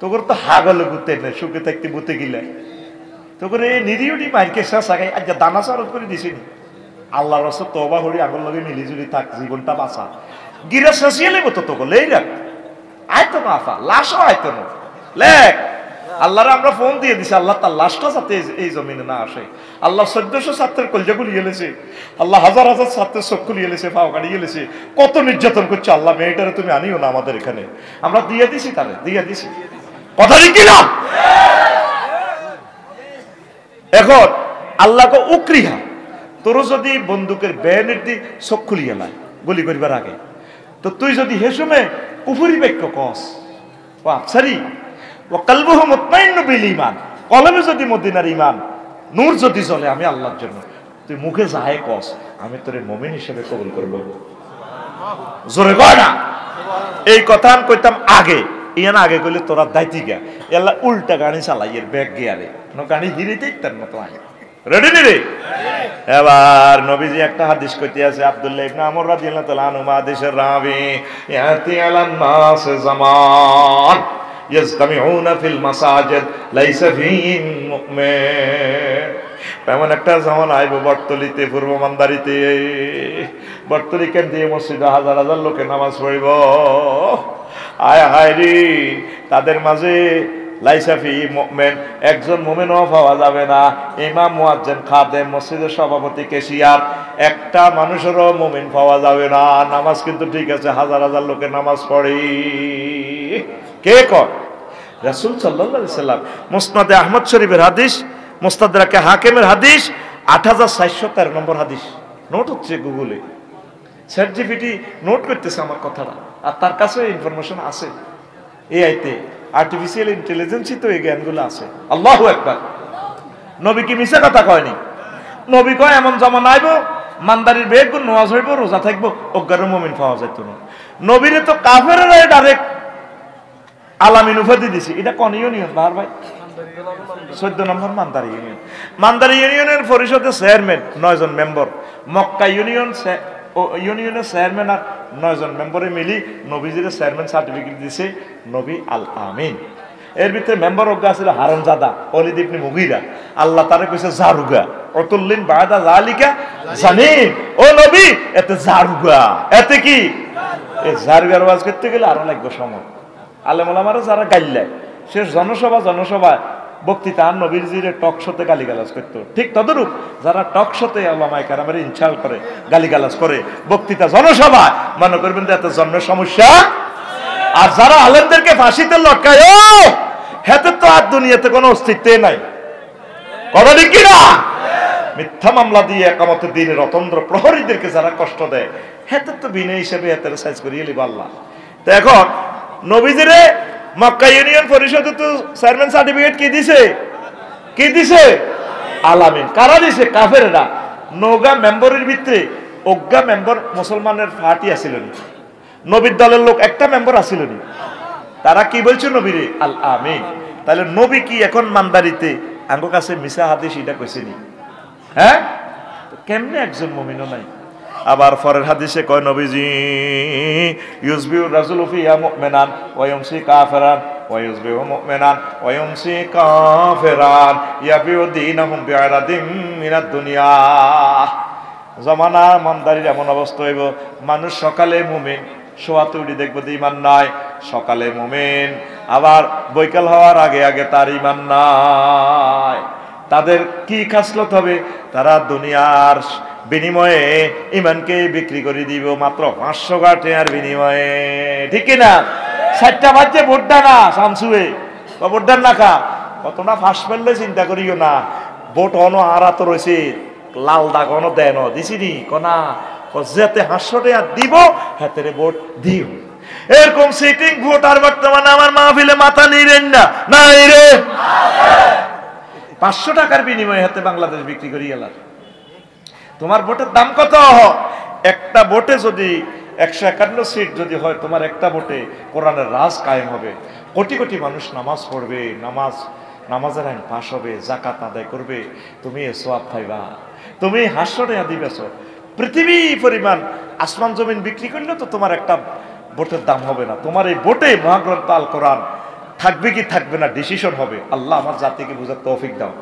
তোর তো হাগলে গুতে নেই, সুখে থাকতে বুতে গিলে তোর এই নিরিউটি মাইরকে শেষ আগে আজ দানা চারত করে দিছিনি। আল্লাহর রসদ তওবা হরি আগর লগে মিলিজুলি থাক, জীবনটা বাঁচা, গিরা শেষিয়ে লেব তো তোকে লেই রাখ, আয়তো না আফা লাশও আয়তো না লেখ। আল্লাহরে আমরা ফোন দিয়ে দিছি, আল্লাহ তার লাশটা যাতে এই জমিনে না আসে। আল্লাহ 1400 ছাত্রের কলজা গুলিয়ে লেছে, আল্লাহ হাজার হাজার ছাত্রের চোখ খুলিয়ে লেছে, পাও কাটিয়ে লেছে, কত নির্যাতন করছে। আল্লাহ মেয়েটারে তুমি আনিও না আমাদের এখানে, আমরা দিয়ে দিছি, তাহলে দিয়ে দিছি, কথা কি না? এখন আল্লাহকে উকরিহা, তোর যদি বন্দুকের বেনের দিয়ে চোখ খুলিয়ে লাই গুলি করিবার আগে, তো তুই যদি হেসুমে কুফুরি বাক্য কস ও আফসারি ও কালবুহু মুতমাইন্নু বিল ঈমান, কলবে যদি মদিনার ঈমান নূর যদি জ্বলে আমি আল্লাহর জন্য, তুই মুখে যাহে কস আমি তোরে মুমিন হিসেবে কবুল করব। জোরে কয় না? এই কথা আমি কইতাম আগে, ইয়ান আগে কইলে তোরা দাইতি গা এলা উল্টা গাড়ি চালাইয়ের ব্যাগ গিয়ারে নো গাড়ি হিরিতেই তার মতো আগে রেডি নি রে। এবার নবীজি একটা হাদিস কইতে আছে, আব্দুল্লাহ ইবনে আমর রাদিয়াল্লাহু তাআলা আনহু হাদিসের রাবি, ইয়াতি আলান নাস জামান ইয়াজতামিউনা ফিল মাসাজিদ লাইসা ফীহিম মুমিন। এমন একটা জামান আইব বটতলিতে, পূর্ব মান্দারিতে, বটতলি কেন্দ্রীয় মসজিদে হাজার হাজার লোকে নামাজ পড়িব, আয় হায় রে তাদের মাঝে লাইসা ফীহিম মুমিন, একজন মুমিনও পাওয়া যাবে না। ইমাম, মুয়াজ্জিন, খাদেম, মসজিদের সভাপতি, ক্যাশিয়ার, একটা মানুষেরও মুমিন পাওয়া যাবে না। নামাজ কিন্তু ঠিক আছে, হাজার হাজার লোকে নামাজ পড়ে, কে কর? রাসূল সাল্লাল্লাহু আলাইহি সাল্লাম। মুসনাদে আহমদ শরীফের হাদিস, মুস্তাদরাকে হাকিমের হাদিস, 8413 নম্বর হাদিস। নোট হচ্ছে গুগলে, চ্যাট জিপিটি নোট করতেছে আমার কথাটা, আর তার কাছে ইনফরমেশন আছে। এআইতে আর্টিফিশিয়াল ইন্টেলিজেন্সই তো এই জ্ঞানগুলো আছে। আল্লাহু আকবার। নবী কি মিছা কথা কয়নি? নবী কয় এমন জামানা আইব মানদারির বেগ নামাজ হইব, রোজা থাকবো, অজ্ঞার মুমিন পাওয়া যাইত না। নবীরে তো কাফেররা ডাইরেক্ট আলামিন উপাধি দিছে। এটা কোন ইউনিয়ন বাহার ভাই? 14 নম্বর মানদারি ইউনিয়ন। মানদারি ইউনিয়নের পরিষদের চেয়ারম্যান 9 জন মেম্বার, মক্কা ইউনিয়নের চেয়ারম্যান আর 9 জন মেম্বারে মিলি নবীজির চেয়ারম্যান সার্টিফিকেট দিছে নবী আল আমিন। এর ভিতরে মেম্বার অজ্ঞা ছিল হারামজাদা ওয়ালিদ ইবনে মুগীরা, আল্লাহ তারে কইছে জারুগা, অতুল্লিন বাদা যালিকা জানিন, ও নবী এতে জারুগা, এতে কি এই জারুগার ওয়াজ করতে গেলে আরো লাগবে সময়। আলেম ওলামারা যারা গাইল্লায় শেষ জনসভা বক্তৃতা নবীর জিরে টক শোতে গালিগালাজ করতো, ঠিক তদরূপ যারা টক শোতে ওলামায়ে কেরামের ইনসাল্ট করে, গালিগালাজ করে, বক্তৃতা জনসভা মনে করবেন এত জন্মের সমস্যা। আর যারা আলেমদেরকে ফাঁসিতে লটকায়, ও হেতে তো আর দুনিয়াতে কোনো অস্তিত্বই নাই, কথা ঠিক কিনা? মিথ্যা মামলা দিয়ে একামতের দিনে রতন্দ্র প্রহরীদেরকে যারা কষ্ট দেয়, হেতে তো বিনয় হিসেবে হেতের সাইজ করিয়ে লিব আল্লাহ। তো এখন নবীজিরে মক্কা ইউনিয়ন পরিষদে তো চেয়ারম্যান সার্টিফিকেট কি দিছে? কি দিছে? আলামিন। কারা দিছে? কাফেররা। নৌগা মেম্বরের ভিতরে অজ্ঞা মেম্বার মুসলমানের পার্টি আছিল না, নবীর দলের লোক একটা মেম্বার আছিল না, তারা কি বলছে নবীরে আল আমিন। তাহলে নবী কি এখন মানদারিতে আঙ্গ কাছে মিশা হাদিস এটা কইছেনি? হ্যাঁ, কেমনে একজন মুমিনও নাই? আবার পরের হাদিসে কয় নবীজি ইউসবিউ রাজুলু ফিয়া মুমিনান ওয়া ইউমসি কাফিরান ওয়া ইউসবিউ মুমিনান ওয়া ইউমসি কাফিরান ইয়াবিউ দীনাহুম বিআরাদিম মিনাদ দুনিয়া। জামানা মানদারির এমন অবস্থা হইব, মানুষ সকালে মুমিন, শোয়াতে উঠি দেখবো যে ইমান নাই, সকালে মুমিন, আবার বৈকাল হওয়ার আগে আগে তার ইমান নাই। তাদের কি খাসলত হবে? তারা দুনিয়ার বিনিময়ে ইমানকে বিক্রি করে দিব মাত্র 500 টাকার বিনিময়ে, ঠিক কিনা? 60টা বাজে ভোট দানা শামসুয়ে ভোট দান না কা কতটা ফাঁস ফেললে চিন্তা করিও না। ভোট অন আরা তো রয়েছে, লাল দাগ অন দেন দিছি নি কনা যেতে 500 টাকা দিব হাতে ভোট দিও। এরকম সিটিং ভোট আর বর্তমানে আমার মাহফিলে মাথা নিরেন না, নাই রে 500 টাকার বিনিময়ে হাতে বাংলাদেশ বিক্রি করি গেলাম। তোমার ভোটের দাম কত? একটা ভোটে যদি 151 সিট যদি হয়, তোমার একটা ভোটে কোরআনের রাজ কায়েম হবে, কোটি কোটি মানুষ নামাজ পড়বে, নামাজের আইন পাশ হবে, জাকাত আদায় করবে, তুমি সওয়াব পাইবা। তুমি 500 টাকা দিবেছ, পৃথিবী পরিমাণ আসমান জমিন বিক্রি করলে তো তোমার একটা ভোটের দাম হবে না। তোমার এই ভোটে মহাগ্রন্থ আল কোরআন থাকবে কি থাকবে না ডিসিশন হবে। আল্লাহ আমার জাতিকে বুঝার তৌফিক দাও।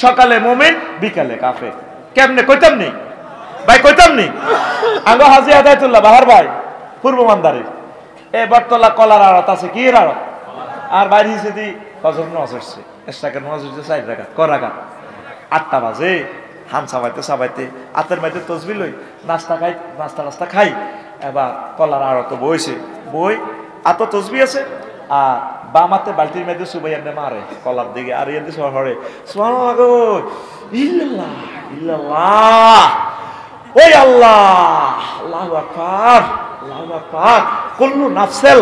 সকালে মুমিন, বিকালে কাফের। কেমনে কইতাম নি ভাই, কইতাম নি আঙ্গ হাজি আদায়তুল্লাহ বাহার ভাই পূর্ব মান্দারে এ বটতলা কলার আড়ত আছে কি আড়ত, আর বাইরে হিসেবে দি ফজর নামাজ হচ্ছে, এসটাকে নামাজ হচ্ছে 4 রাকাত করাকাত। 8টা বাজে হাম সাবাইতে আতের মাইতে তসবি লই নাস্তা খাই, এবার কলার আড়ত বইছে, বই আত তসবি আছে, আর বামাতে বালতির মধ্যে সুবাই এমনি মারে কলার দিকে, আর এমনি হরে সুবহানাল্লাহ গো ইল্লাল্লাহ ইল্লাল্লাহ ওই আল্লাহ আল্লাহু আকবার আল্লাহু আকবার কুল্লু নাফসেল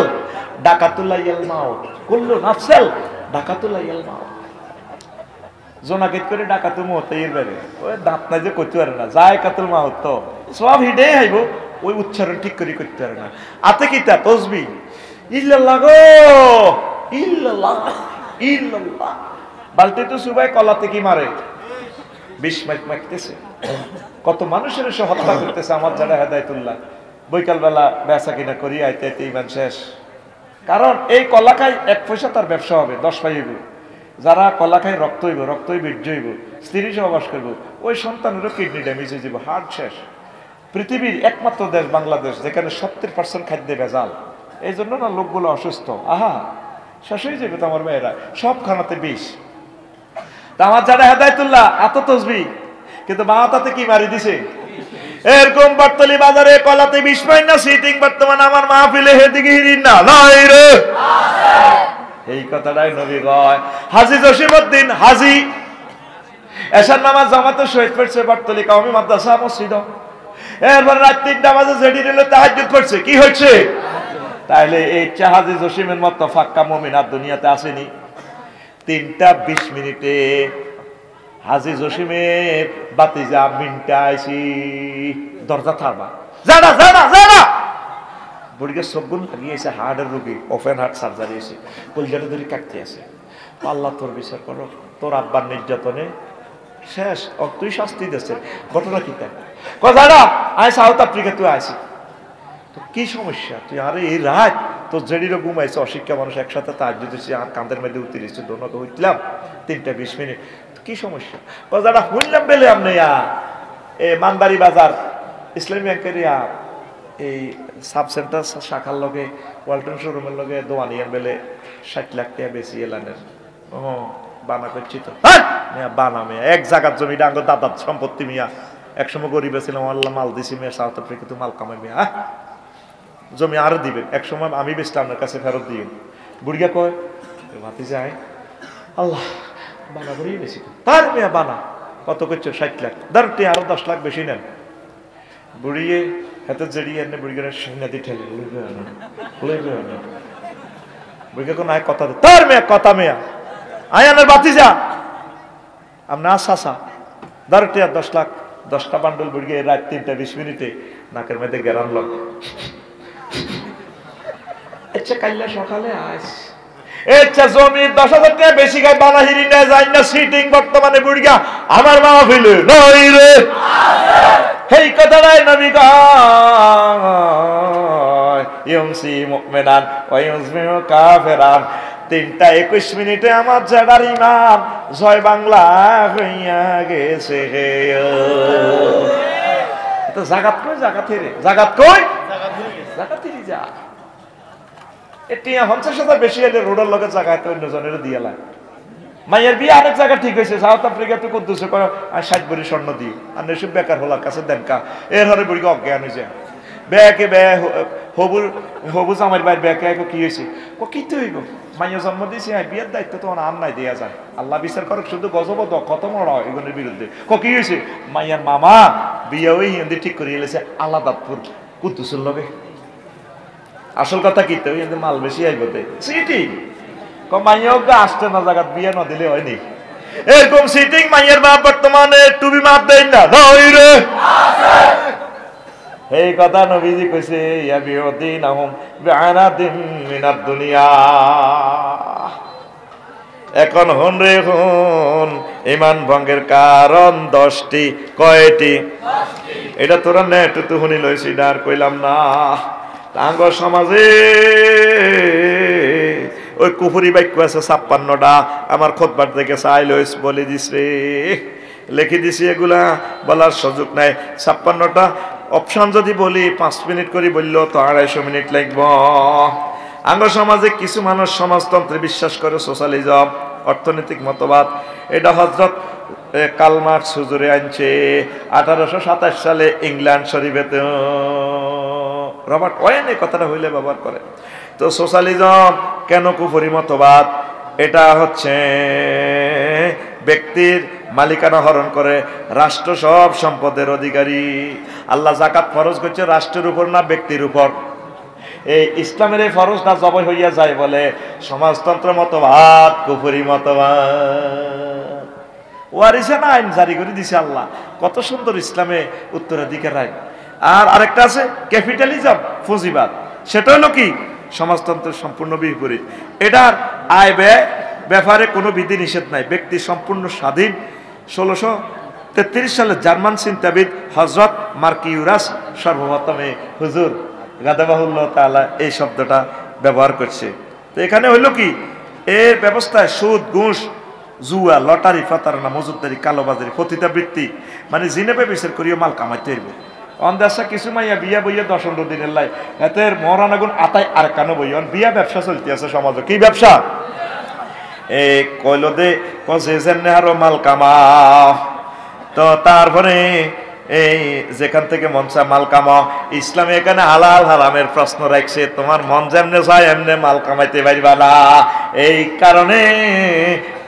ডাকাতুল্লাহ ইয়াল মাউত, কুল্লু নাফসেল ডাকাতুল্লাহ ইয়াল মাউত। জোনাকিত করে ডাকাতুল মউত এর বাইরে ওই দাঁত নাই যে কইতে পারে না, যায় কাতুল মাউত তো সব হিডে আইব, ওই উচ্চারণ ঠিক করে করতে পারে না। আতে কিতা তসবিহ ইল্লাল্লাহ গো ইল্লাল্লাহ ইল্লাল্লাহ। বালতি তো সুবাই কলাতে কি মারে 20 মাইক মারতেছে, কত মানুষের এসে হত্যা করতেছে। আমার যারা হেদায়েতুল্লাহ বৈকালবেলা বেচা কিনা করি আইতে আইতে ইমান শেষ। কারণ এই কলা খাই 1 পয়সা তার ব্যবসা হবে, 10 পাইব। যারা কলা খাই রক্ত হইব, রক্তই বীর্য হইব, স্ত্রী সহবাস করব, ওই সন্তানেরও কিডনি ড্যামেজ হয়ে যাব, হার্ট শেষ। পৃথিবীর একমাত্র দেশ বাংলাদেশ যেখানে 70% খাদ্যে ভেজাল, এই জন্য না লোকগুলো অসুস্থ। আহা শেষ হয়ে যাবে তো আমার মেয়েরা, সব খানাতে বিষ। তা আমার যারা হেদায়েতুল্লাহ এত তসবি, কিন্তু বাতাতে কি মারি দিছে। এরকম বটতলি বাজারে কলাতে 20 পাই না সিটিং, বর্তমানে আমার মাহফিলে হেদিকে হিরিন না নাই রে। এই কথাটাই নবী কয়। হাজী জসিমউদ্দিন হাজী এশার নামাজ জামাতে শহীদ পড়ছে বটতলি কওমি মাদ্রাসা মসজিদ। এরপর রাত 3টা বাজে জেডি নিল তাহাজ্জুদ পড়ছে, কি হচ্ছে? তাইলে এই হাজী জসিমের মতো ফাক্কা মুমিন আর দুনিয়াতে আসেনি। 3টা 20 মিনিটে হাজী জসিমের বাতিজা মিনটা আইছি, দরজা থারবা জানা জানা জানা বুড়িকে সবগুন লাগিয়েছে, হার্টের রোগী, ওপেন হার্ট সার্জারি হয়েছে, কলজাটা ধরে কাটতে আছে। আল্লাহ তোর বিচার করো, তোর আব্বার নির্যাতনে শেষ, তুই শাস্তি দিচ্ছে। ঘটনা কি তাই কথা আয় সাউথ আফ্রিকা তুই আইসি, তো কি সমস্যা তুই? আরে এই রাত তোর জেডিরও ঘুমাইছে, অশিক্ষা মানুষ একসাথে তাহাজ্জুদ দিচ্ছে, আর কাঁধের মধ্যে উতরিছে, দোনোকে উঠলাম 3টা 20 মিনিট, কি সমস্যা? কথাটা শুনলাম বেলে আপনি মানবাড়ি বাজার ইসলামী ব্যাংকের এই সাব সেন্টার শাখার লগে ওয়ালটন শোরুমের লগে দোয়ানিয়ার বেলে 60 লাখ টাকা বেশি এলানের। ও বানা করছি তো বানা মেয়া, 1 জায়গার জমি ডাঙ্গ দাদার সম্পত্তি মিয়া, একসময় গরিব ছিলাম, আল্লাহ মাল দিছি মেয়ে, সাউথ আফ্রিকা তো মাল কামাই মেয়া, জমি আরো দিবেন, একসময় আমি বেশি আপনার কাছে ফেরত দিই। বুড়িয়া কয় ভাতি যায় আল্লাহ বানা করেই বেশি, তার মেয়া বানা কত করছো? 60 লাখ, ধরতে আরো 10 লাখ বেশি নেন। বুড়িয়ে হাতে জড়িয়ে এনে বুড়িয়ে সিংনাদি ঠেলে বুড়িকে কোন আয় কথা তার মেয়া, কথা মেয়া আয়ানের বাতি যা আপনার আশা ধরতে আর 10 লাখ, 10টা বান্ডল বুড়িয়ে রাত 3টা 20 মিনিটে নাকের মধ্যে গেরান লগ। আচ্ছা কাইলা সকালে আস আচ্ছা জমি 10,000 টাকা বেশি গায় বানা হিরি না যায় না সিটিং, বর্তমানে বুড়িয়া আমার মামা ফিলে নই রে। এই কথাটাই নবী কয় ইউমসি মুমিনান ওয়া ইউসবিহু কাফিরান। 3টা 21 মিনিটে আমার জেডার ইমান জয় বাংলা হইয়া গেছে। তো জাগাত কই? জাগাত হেরে জাগাত কই? জাগাত হেরে যা। এটি 50,000 বেশি হলে রোডের লগে জায়গায় তো অন্য জনের দিয়ে লাগে মাইয়ের বিয়ে আরেক জায়গা ঠিক হয়েছে, সাউথ আফ্রিকাতে কুদ্দুসে করে 60 ভরি স্বর্ণ দিই, আর এসব বেকার হলার কাছে দেন কা, এর হরে বুড়ি অজ্ঞান হয়েছে। ব্যাকে হবু জামাইয়ের বাইর ব্যাকে কি হয়েছে, কি তো হইব, মাইয়া জন্ম দিয়েছে, বিয়ের দায়িত্ব তো আর নাই দেওয়া যায়, আল্লাহ বিচার করুক, শুধু গজব কত মরা এগুলোর বিরুদ্ধে। কি হয়েছে, মাইয়ার মামা বিয়ে ওই হিন্দি ঠিক করে এলেছে আলাদাপুর কুদ্দুসের লগে। আসল কথা কি তো মাল বেশি আইবতে সিটি মাইয়া আসতে না জায়গা বিয়ে না দিলে হয়নি, এরকম সিটিং মাইয়ের বাপ বর্তমানে টুবি মাপ দেয় না রে। এই কথা নবীজি কইছে, ইয়া বিউদিন আহম বিআনাদিন মিনাদ দুনিয়া। এখন হন রে হন, ঈমান ভঙ্গের কারণ 10টি। কয়টি? এটা তোরা নেট তো শুনি লইছি, আর কইলাম না। আঙ্গ সমাজে ওই কুফুরি বাক্য আছে 56টা, আমার খুতবার থেকে চাই লইস বলে দিস রে, লিখে দিছি, এগুলা বলার সুযোগ নাই। 56টা অপশন যদি বলি 5 মিনিট করে বললেও তো 250 মিনিট লাগবে। আঙ্গ সমাজে কিছু মানুষ সমাজতন্ত্রে বিশ্বাস করে, সোশ্যালিজম অর্থনৈতিক মতবাদ। এটা হযরত কার্ল মার্কস হুজুরে আনছে 1827 সালে ইংল্যান্ড শরীফেতে। রবার্ট ওয়েন এই কথাটা হইলে ব্যবহার করে। তো সোশ্যালিজম কেন কুফরি মতবাদ? এটা হচ্ছে ব্যক্তির মালিকানা হরণ করে, রাষ্ট্র সব সম্পদের অধিকারী। আল্লাহ যাকাত ফরজ করছে রাষ্ট্রের উপর না ব্যক্তির উপর। এই ইসলামের এই ফরজটা জবাই হইয়া যায় বলে সমাজতন্ত্র মতবাদ, কুফরি মতবাদ। ওয়ারিসানা আইন জারি করে দিছে আল্লাহ, কত সুন্দর ইসলামে উত্তরাধিকার আইন। আর আরেকটা আছে ক্যাপিটালিজম, পুঁজিবাদ। সেটা হলো কি সমাজতন্ত্রের সম্পূর্ণ বিপরীত। এটার আয় ব্যয় ব্যাপারে কোনো বিধি নিষেধ নাই, ব্যক্তি সম্পূর্ণ স্বাধীন। 1633 সালে জার্মান চিন্তাবিদ হযরত মার্কিউরাস সর্বপ্রথম হুজুর গাদাবাহুল্লাহ তাআলা এই শব্দটা ব্যবহার করছে। তো এখানে হইলো কি, এর ব্যবস্থায় সুদ, ঘুষ, জুয়া, লটারি, প্রতারণা, মজুদদারি, কালোবাজারি, পতিতাবৃত্তি, মানে জিনেবে বিচার করিও মাল কামাইতে হইব। অন্দাসা কিছু মাইয়া বিয়া বইয়া 10 দিনের লাই এতের মরানাগুন আতাই আর কানো বই বিয়া ব্যবসা চলতে আছে সমাজে। কি ব্যবসা? এই কইল দে কসেজেনে আরো মাল কামাও। তো তারপরে এই যেখান থেকে মন চায় মাল কামাও। ইসলামে এখানে হালাল হারামের প্রশ্ন রাখছে, তোমার মন যেমনে চায় এমনি মাল কামাইতে পারবা না। এই কারণে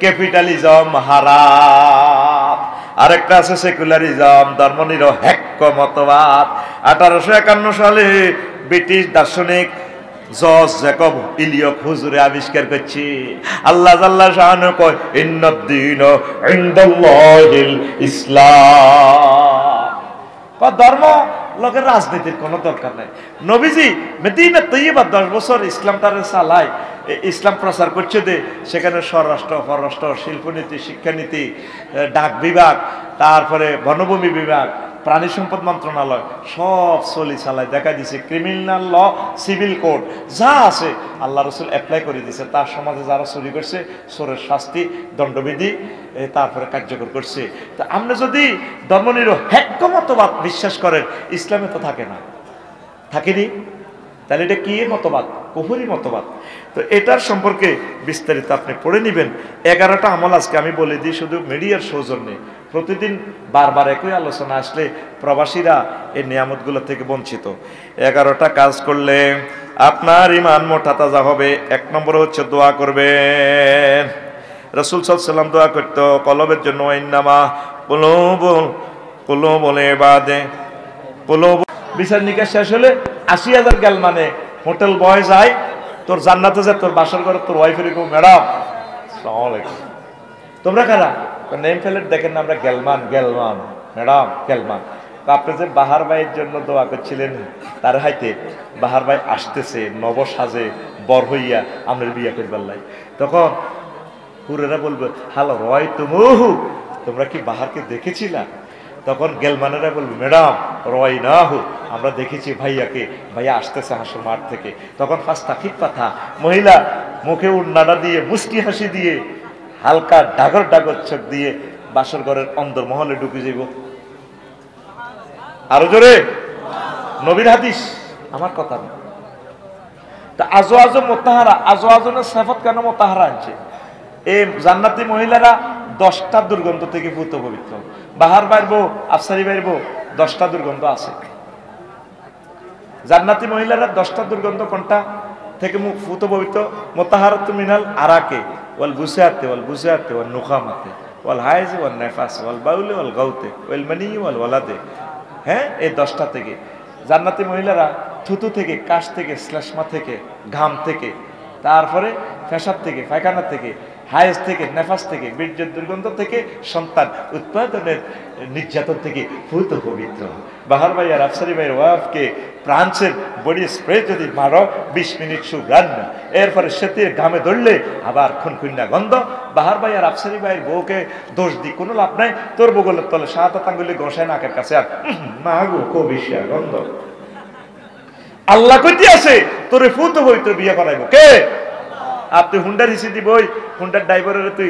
ক্যাপিটালিজম হারাম। আরেকটা আছে সেকুলারিজম, ধর্মনিরপেক্ষ মতবাদ। 1851 সালে ব্রিটিশ দার্শনিক জর্জ জ্যাকব ইলিয়ক হুজুরে আবিষ্কার করছি। আল্লাহ জাল্লা শাআনু কয় ইন্নাদ-দীন ইনদাল্লাহিল ইসলাম। ধর্ম লোকের রাজনীতির কোনো দরকার নাই। নবীজি মদিনা তৈয়বা 10 বছর ইসলামটারে চালায়, ইসলাম প্রচার করছে দে। সেখানে স্বরাষ্ট্র, পররাষ্ট্র, শিল্পনীতি, শিক্ষানীতি, ডাক বিভাগ, তারপরে বনভূমি বিভাগ, প্রাণী সম্পদ মন্ত্রণালয় সব চলি চালায়। দেখা দিছে ক্রিমিনাল ল, সিভিল কোড যা আছে আল্লাহ রসুল অ্যাপ্লাই করে দিছে। তার সমাজে যারা চুরি করছে চোরের শাস্তি, দণ্ডবিধি তারপরে কার্যকর করছে। তো আপনি যদি ধর্মনিরপেক্ষ মতবাদ বিশ্বাস করেন, ইসলামে তো থাকে না, থাকেনি, তাহলে এটা কি মতবাদ? কুফরি মতবাদ। তো এটার সম্পর্কে বিস্তারিত আপনি পড়ে নেবেন। 11টা আমল আজকে আমি বলে দিই শুধু মিডিয়ার সৌজন্যে। প্রতিদিন বারবার একই আলোচনা আসলে প্রবাসীরা এই নিয়ামতগুলো থেকে বঞ্চিত। 11টা কাজ করলে আপনার ঈমান মোটা তাজা হবে। 1 নম্বর হচ্ছে দোয়া করবেন। রাসূল সাল্লাল্লাহু আলাইহি ওয়াসাল্লাম দোয়া করতো কলবের জন্য, ইন্নামা কুলুবুল ইবাদে কুলুব। বিচার নিকাশ শেষ হলে 80,000 গেল মানে হোটেল বয় যায়, তোর জান্নাতে যায়, তোর বাসর ঘরে তোর ওয়াইফের কেউ, ম্যাডাম আসসালামু আলাইকুম, তোমরা কারা? নেম প্লেট দেখেন না, আমরা গেলমান গেলমান ম্যাডাম গেলমান। আপনি যে বাহার ভাইয়ের জন্য দোয়া করছিলেন, তার হাইতে বাহার ভাই আসতেছে নব সাজে বর হইয়া আমরা বিয়া করবার লাই। তখন হুরেরা বলবে হ্যালো রয় তুমহু, তোমরা কি বাহারকে দেখেছিলা? তখন গেলমানেরা বলবে ম্যাডাম রয় না হু, আমরা দেখেছি ভাইয়াকে, ভাইয়া আসতেছে হাসর মাঠ থেকে। তখন ফাস্তা ঠিক কথা, মহিলা মুখে উন্নাডা দিয়ে মুস্কি হাসি দিয়ে হালকা ডাগর ডাগর চোখ দিয়ে বাসর ঘরের অন্দর মহলে ঢুকে যাইব। আরো জোরে, নবীর হাদিস, আমার কথা না। তা আজওয়াজ মোতাহারা, আজওয়াজনের সিফাত কেন মোতাহারা আনছে? এই জান্নাতি মহিলারা 10টা দুর্গন্ধ থেকে পূত পবিত্র। বাহার বাইরবো, আফসারি বাইরবো, 10টা দুর্গন্ধ আছে। জান্নাতি মহিলারা 10টা দুর্গন্ধ কোনটা থেকে পূত পবিত্র? মুতাহারাতু মিনাল আরাকে ওয়াল বুসাতে ওয়াল বুসাতে ওয়াল নুখামাতে ওয়াল হাইজ ওয়াল নেফাস ওয়াল বাউলে ওয়াল গাউতে ওয়াল মানি ওয়াল ওয়ালাদে। হ্যাঁ, এই 10টা থেকে জান্নাতি মহিলারা থুতু থেকে, কাশ থেকে, শ্লেষ্মা থেকে, ঘাম থেকে, তারপরে পেশাব থেকে, পায়খানা থেকে, হায়েস থেকে, নেফাস থেকে, বীর্যের দুর্গন্ধ থেকে, সন্তান উৎপাদনের নির্যাতন থেকে পূত পবিত্র। বাহার ভাই আর আফসারি ভাইয়ের ওয়াইফকে ফ্রান্সের বডি স্প্রে যদি মারো 20 মিনিট সুগ্রাণ, এরপরে সেতে ঘামে ধরলে আবার খুনখুন্না গন্ধ। বাহার ভাই আর আফসারি ভাইয়ের বউকে দোষ দি কোনো লাভ নাই, তোর বগলের তলে 7 আঙ্গুলি ঘষায় নাকের কাছে, আর মা গো কবিশা গন্ধ। আল্লাহ কইতে আছে তোরে পূত পবিত্র বিয়ে করাইবো কে? আপনি হুন্ডার হিসি দিবই, হুন্ডার ড্রাইভারের তুই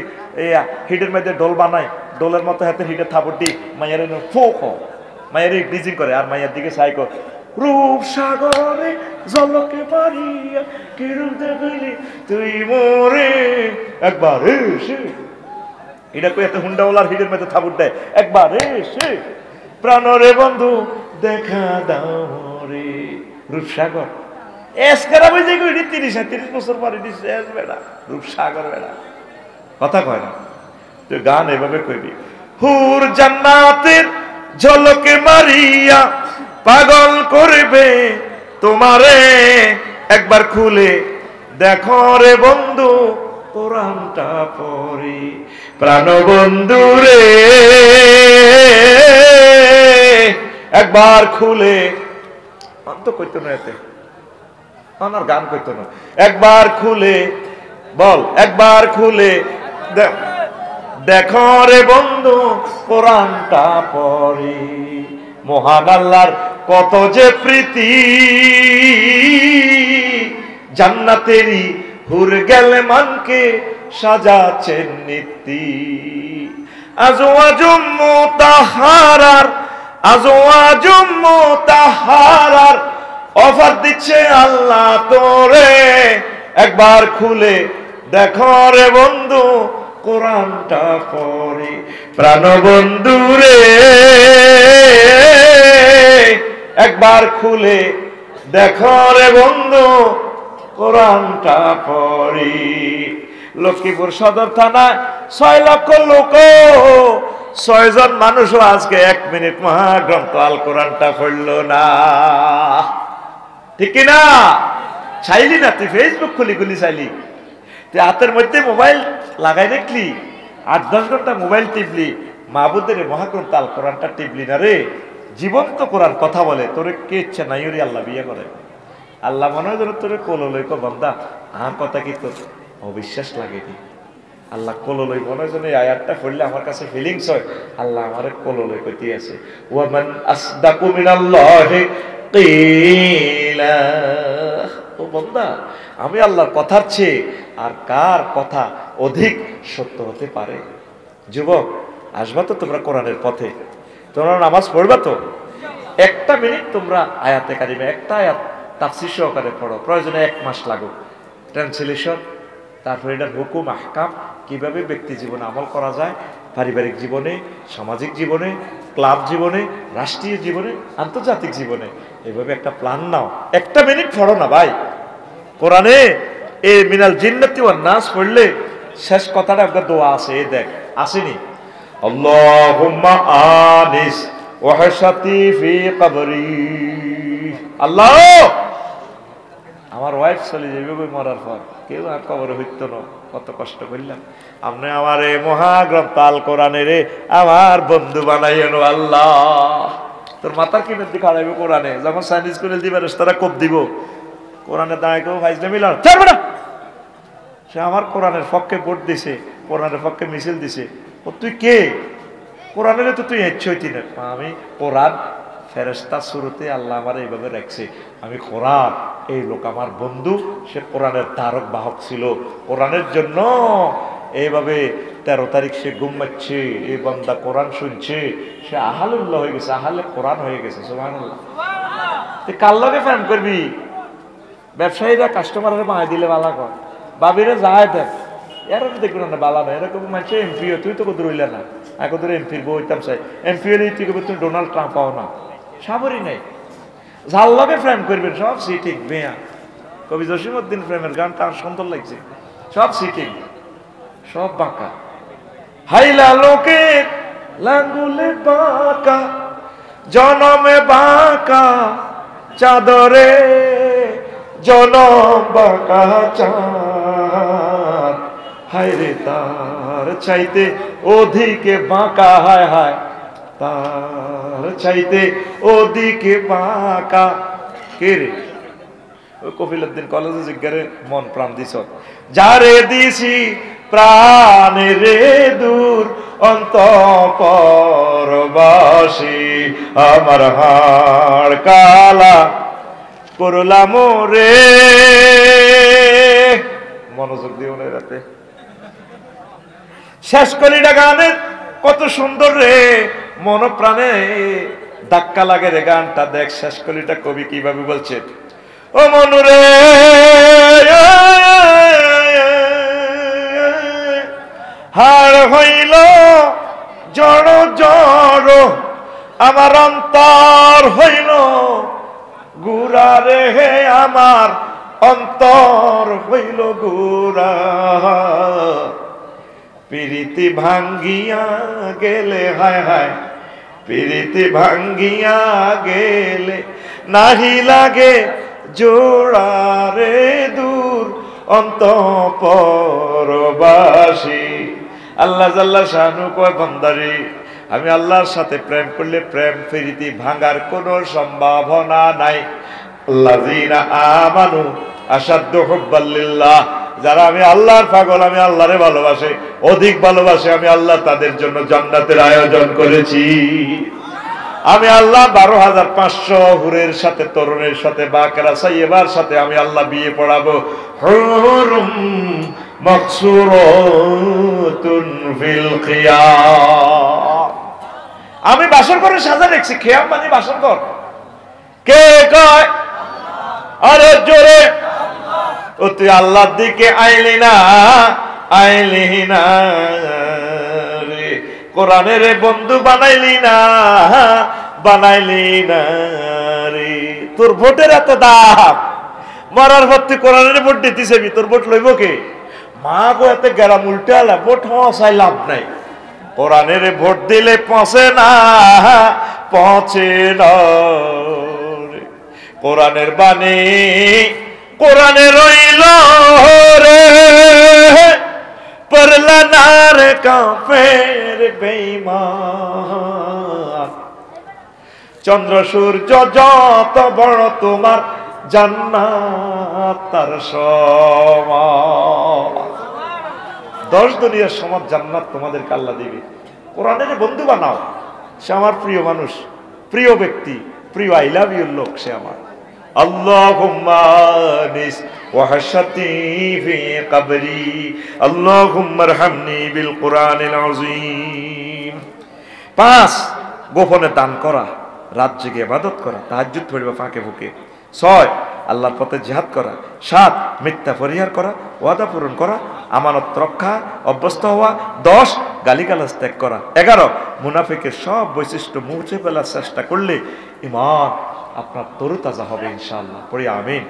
হিটের মধ্যে ডোল বানায়, ডোলের মতো হাতে হিটের থাপড়টি মাইয়ারে ফোক মাইয়ারে ব্রিজিং করে, আর মাইয়ার দিকে সাইকো রূপ সাগরে জলকে পারিয়া কিরূপ দেখিলি তুই মোরে একবার এসে, এটা কই এত হুন্ডাওয়ালার হিটের মধ্যে থাপড় দেয়, একবার এসে প্রাণরে বন্ধু দেখা দাও রে। রূপসাগর এসকারা বুঝে কই 30 বছর পরে শেষ বেড়া, রূপসাগর বেড়া কথা কয় না। তুই গান এভাবে কইবি, হুর জান্নাতের ঝলকে মারিয়া পাগল করবে তোমারে, একবার খুলে দেখো রে বন্ধু কোরআনটা পড়ি, প্রাণ বন্ধু রে একবার খুলে, অন্ত কইতো না এতে আমার গান কইতো না, একবার খুলে বল, একবার খুলে দেখো রে বন্ধু কোরআনটা পড়ি, মহান আল্লাহর কত যে প্রীতি, জান্নাতেরই হুর গেলে মানকে সাজাচ্ছেন নীতি, আজওয়াজুম মুতাহারার, আজওয়াজুম মুতাহারার অফার দিচ্ছে আল্লাহ তোরে, একবার খুলে দেখো রে বন্ধু কোরআনটা পড়ি, প্রাণ বন্ধু রে একবার খুলে দেখো রে বন্ধু কোরআনটা পড়ি। লক্ষ্মীপুর সদর থানায় 6 লক্ষ লোক, 6 জন মানুষও আজকে 1 মিনিট মহাগ্রন্থ আল কোরআনটা পড়লো না, ঠিক কিনা? চাইলি না তুই ফেসবুক খুলি খুলি চাইলি, তুই হাতের মধ্যে মোবাইল লাগাই দেখলি, 8-10 ঘন্টা মোবাইল টিপলি, মাহবুদের মহাগ্রন্থ আল কোরআনটা টিপলি না রে। জীবন্ত কোরআন কথা বলে, তোরে কে ইচ্ছা নাই ওরে আল্লাহ বিয়ে করে। আল্লাহ মনে হয় ধরো তোরে কোলো লইক বান্দা, আমার কথা কি তোর অবিশ্বাস লাগেনি? আল্লাহ কোলো লই মনে হয় এই আয়াতটা পড়লে আমার কাছে ফিলিংস হয় আল্লাহ আমার কোলো লই কইতে আছে, ওয়ামান আসদাকু মিনাল্লাহি কিলা। ও বান্দা, আমি আল্লাহর কথার চেয়ে আর কার কথা অধিক সত্য হতে পারে? যুবক, আসবা তো তোমরা কোরআনের পথে, তোমরা নামাজ পড়বা তো, 1 মিনিট তোমরা আয়াতে কারিমে একটা আয়াত তাফসীর সহকারে পড়ো, প্রয়োজনে 1 মাস লাগুক, ট্রান্সলেশন, তারপরে এটার হুকুম আহকাম কিভাবে ব্যক্তি জীবনে আমল করা যায়, পারিবারিক জীবনে, সামাজিক জীবনে, ক্লাব জীবনে, রাষ্ট্রীয় জীবনে, আন্তর্জাতিক জীবনে, এভাবে একটা প্ল্যান নাও। 1 মিনিট পড়ো না ভাই কোরআনে। এ মিনাল জিন্নাতি ওয়ান নাস পড়লে শেষ কথাটা একটা দোয়া আছে, এই দেখ আসেনি, আল্লাহুম্মা আনিস ওয়াহশাতি ফি কবরি। আল্লাহ, আমার ওয়াইফ চলে যাবে বই মরার পর, কেউ আর কবরে হইতো না, কত কষ্ট করলাম, আপনি আমার এই মহাগ্রন্থ আল কোরআনের আমার বন্ধু বানাইয়েন আল্লাহ। তোর মাথার কি মেদি খাড়াইবে কোরআনে, যখন চাইনিজ করে দিবে তারা কোপ দিব, কোরআনের দাঁড়ায় কেউ ফাইজলে মিলান ছাড়বে না। সে আমার কোরআনের পক্ষে ভোট দিছে, কোরআনের পক্ষে মিছিল দিছে, ও তুই কে? কোরআনের তো তুই ইচ্ছইতি না। আমি কোরআন ফেরেশতা শুরুতে আল্লাহ আমার এইভাবে রাখছে, আমি কোরআন, এই লোক আমার বন্ধু, সে কোরআনের ধারক বাহক ছিল, কোরআনের জন্য এইভাবে 13 তারিখ সে ঘুমাচ্ছে, এই বান্দা কোরআন শুনছে, সে আহালুল্লাহ হয়ে গেছে, আহালে কোরআন হয়ে গেছে। সুবহানাল্লাহ। তুই কার লগে ফ্যান করবি? ব্যবসায়ীরা কাস্টমারের মায় দিলে ভালো কর, বাবিরে যায় দেখ, এর দেখবেন না বালা না এরকম মানুষ এমপিও তুই তো কত রইলে না এখন তোর এমপির বই হইতাম চাই এমপিও তুই কবে তুমি ডোনাল্ড ট্রাম্প পাও না সাবরই নাই যার লগে প্রেম করবেন সব সিটিং বেয়া কবি জসিমউদ্দিন প্রেমের গান তার সুন্দর লাগছে সব সিটিং সব বাঁকা হাইলা লোকের লাঙ্গুলে বাঁকা জনমে বাঁকা চাদরে জনম বাঁকা চাঁদ হায় রে তার চাইতে ওদিকে বাঁকা হায় হায় তার চাইতে ওদিকে বাঁকা কে রে ওই কফিলউদ্দিন কলেজে জিজ্ঞারে মন প্রাণ দিছ যারে দিছি প্রাণে রে দূর অন্তঃপরবাসী আমার হাড় কালা করলাম রে মনোযোগ দিও না রাতে শেষ কলিটা গানের কত সুন্দর রে মন প্রাণে ধাক্কা লাগে রে গানটা দেখ শেষ কলিটা কবি কিভাবে বলছে ও মনুরে হাড় হইল জড় জড় আমার অন্তর হইল গুড়া রে আমার অন্তর হইল গুড়া প্রীতি ভাঙ্গিয়া গেলে হায় হায় প্রীতি ভাঙ্গিয়া গেলে নাহি লাগে জোড়া রে দূর অন্তঃপরবাসী আল্লাহ জাল্লা শানু কয় বান্দারে আমি আল্লাহর সাথে প্রেম করলে প্রেম প্রীতি ভাঙার কোনো সম্ভাবনা নাই আল্লাযীনা আমানু আশাদ্দু হুব্বাল লিল্লাহ যারা আমি আল্লাহর পাগল আমি আল্লাহরে ভালোবাসে অধিক ভালোবাসে আমি আল্লাহ তাদের জন্য জান্নাতের আয়োজন করেছি আমি আল্লাহ 12,500 হুরের সাথে তরুণের সাথে বাকরা সাইয়্যিবার সাথে আমি আল্লাহ বিয়ে পড়াবো হুরুম মাকসুরাতুন ফিল খিয়াম আমি বাসর করে সাজা দেখছি খিয়াম মানে বাসর ঘর কে কয় আরে জোরে ও তুই আল্লাহর দিকে আইলি না রে কোরআনের বন্ধু বানাইলি না রে তোর ভোটের এত দাম মরার পর তুই কোরআনের ভোট দিতেছে তোর ভোট লইব কে মা গো এত গেরাম উল্টে আলা ভোট হওয়াই লাভ নাই কোরআনের ভোট দিলে পৌঁছে না কোরআনের বাণী কোরআনে রইল রে পড়লা না রে কাফের বেঈমান চন্দ্র সূর্য যত বড় তোমার জান্নাত তার সমান 10 দুনিয়ার সমান জান্নাত তোমাদেরকে আল্লাহ দিবে কোরআনের বন্ধু বানাও সে আমার প্রিয় মানুষ প্রিয় ব্যক্তি প্রিয় আই লাভ ইউ লোক সে আমার আল্লাহুম্মা নিস ওয়াহশাতি ফি কবরি আল্লাহুম্মা রহমনি বিল কোরআনিল আযীম 5 গোপনে দান করা রাত জেগে ইবাদত করা তাহাজ্জুদ পড়বা ফাঁকে ফুঁকে 6 আল্লাহর পথে জিহাদ করা 7 মিথ্যা পরিহার করা ওয়াদা পূরণ করা আমানত রক্ষা অভ্যস্ত হওয়া 10 গালিগালাজ ত্যাগ করা 11 মুনাফিকের সব বৈশিষ্ট্য মুছে ফেলার চেষ্টা করলে ঈমান আপনার তরুতাজা হবে ইনশাআল্লাহ পড়ি আমিন।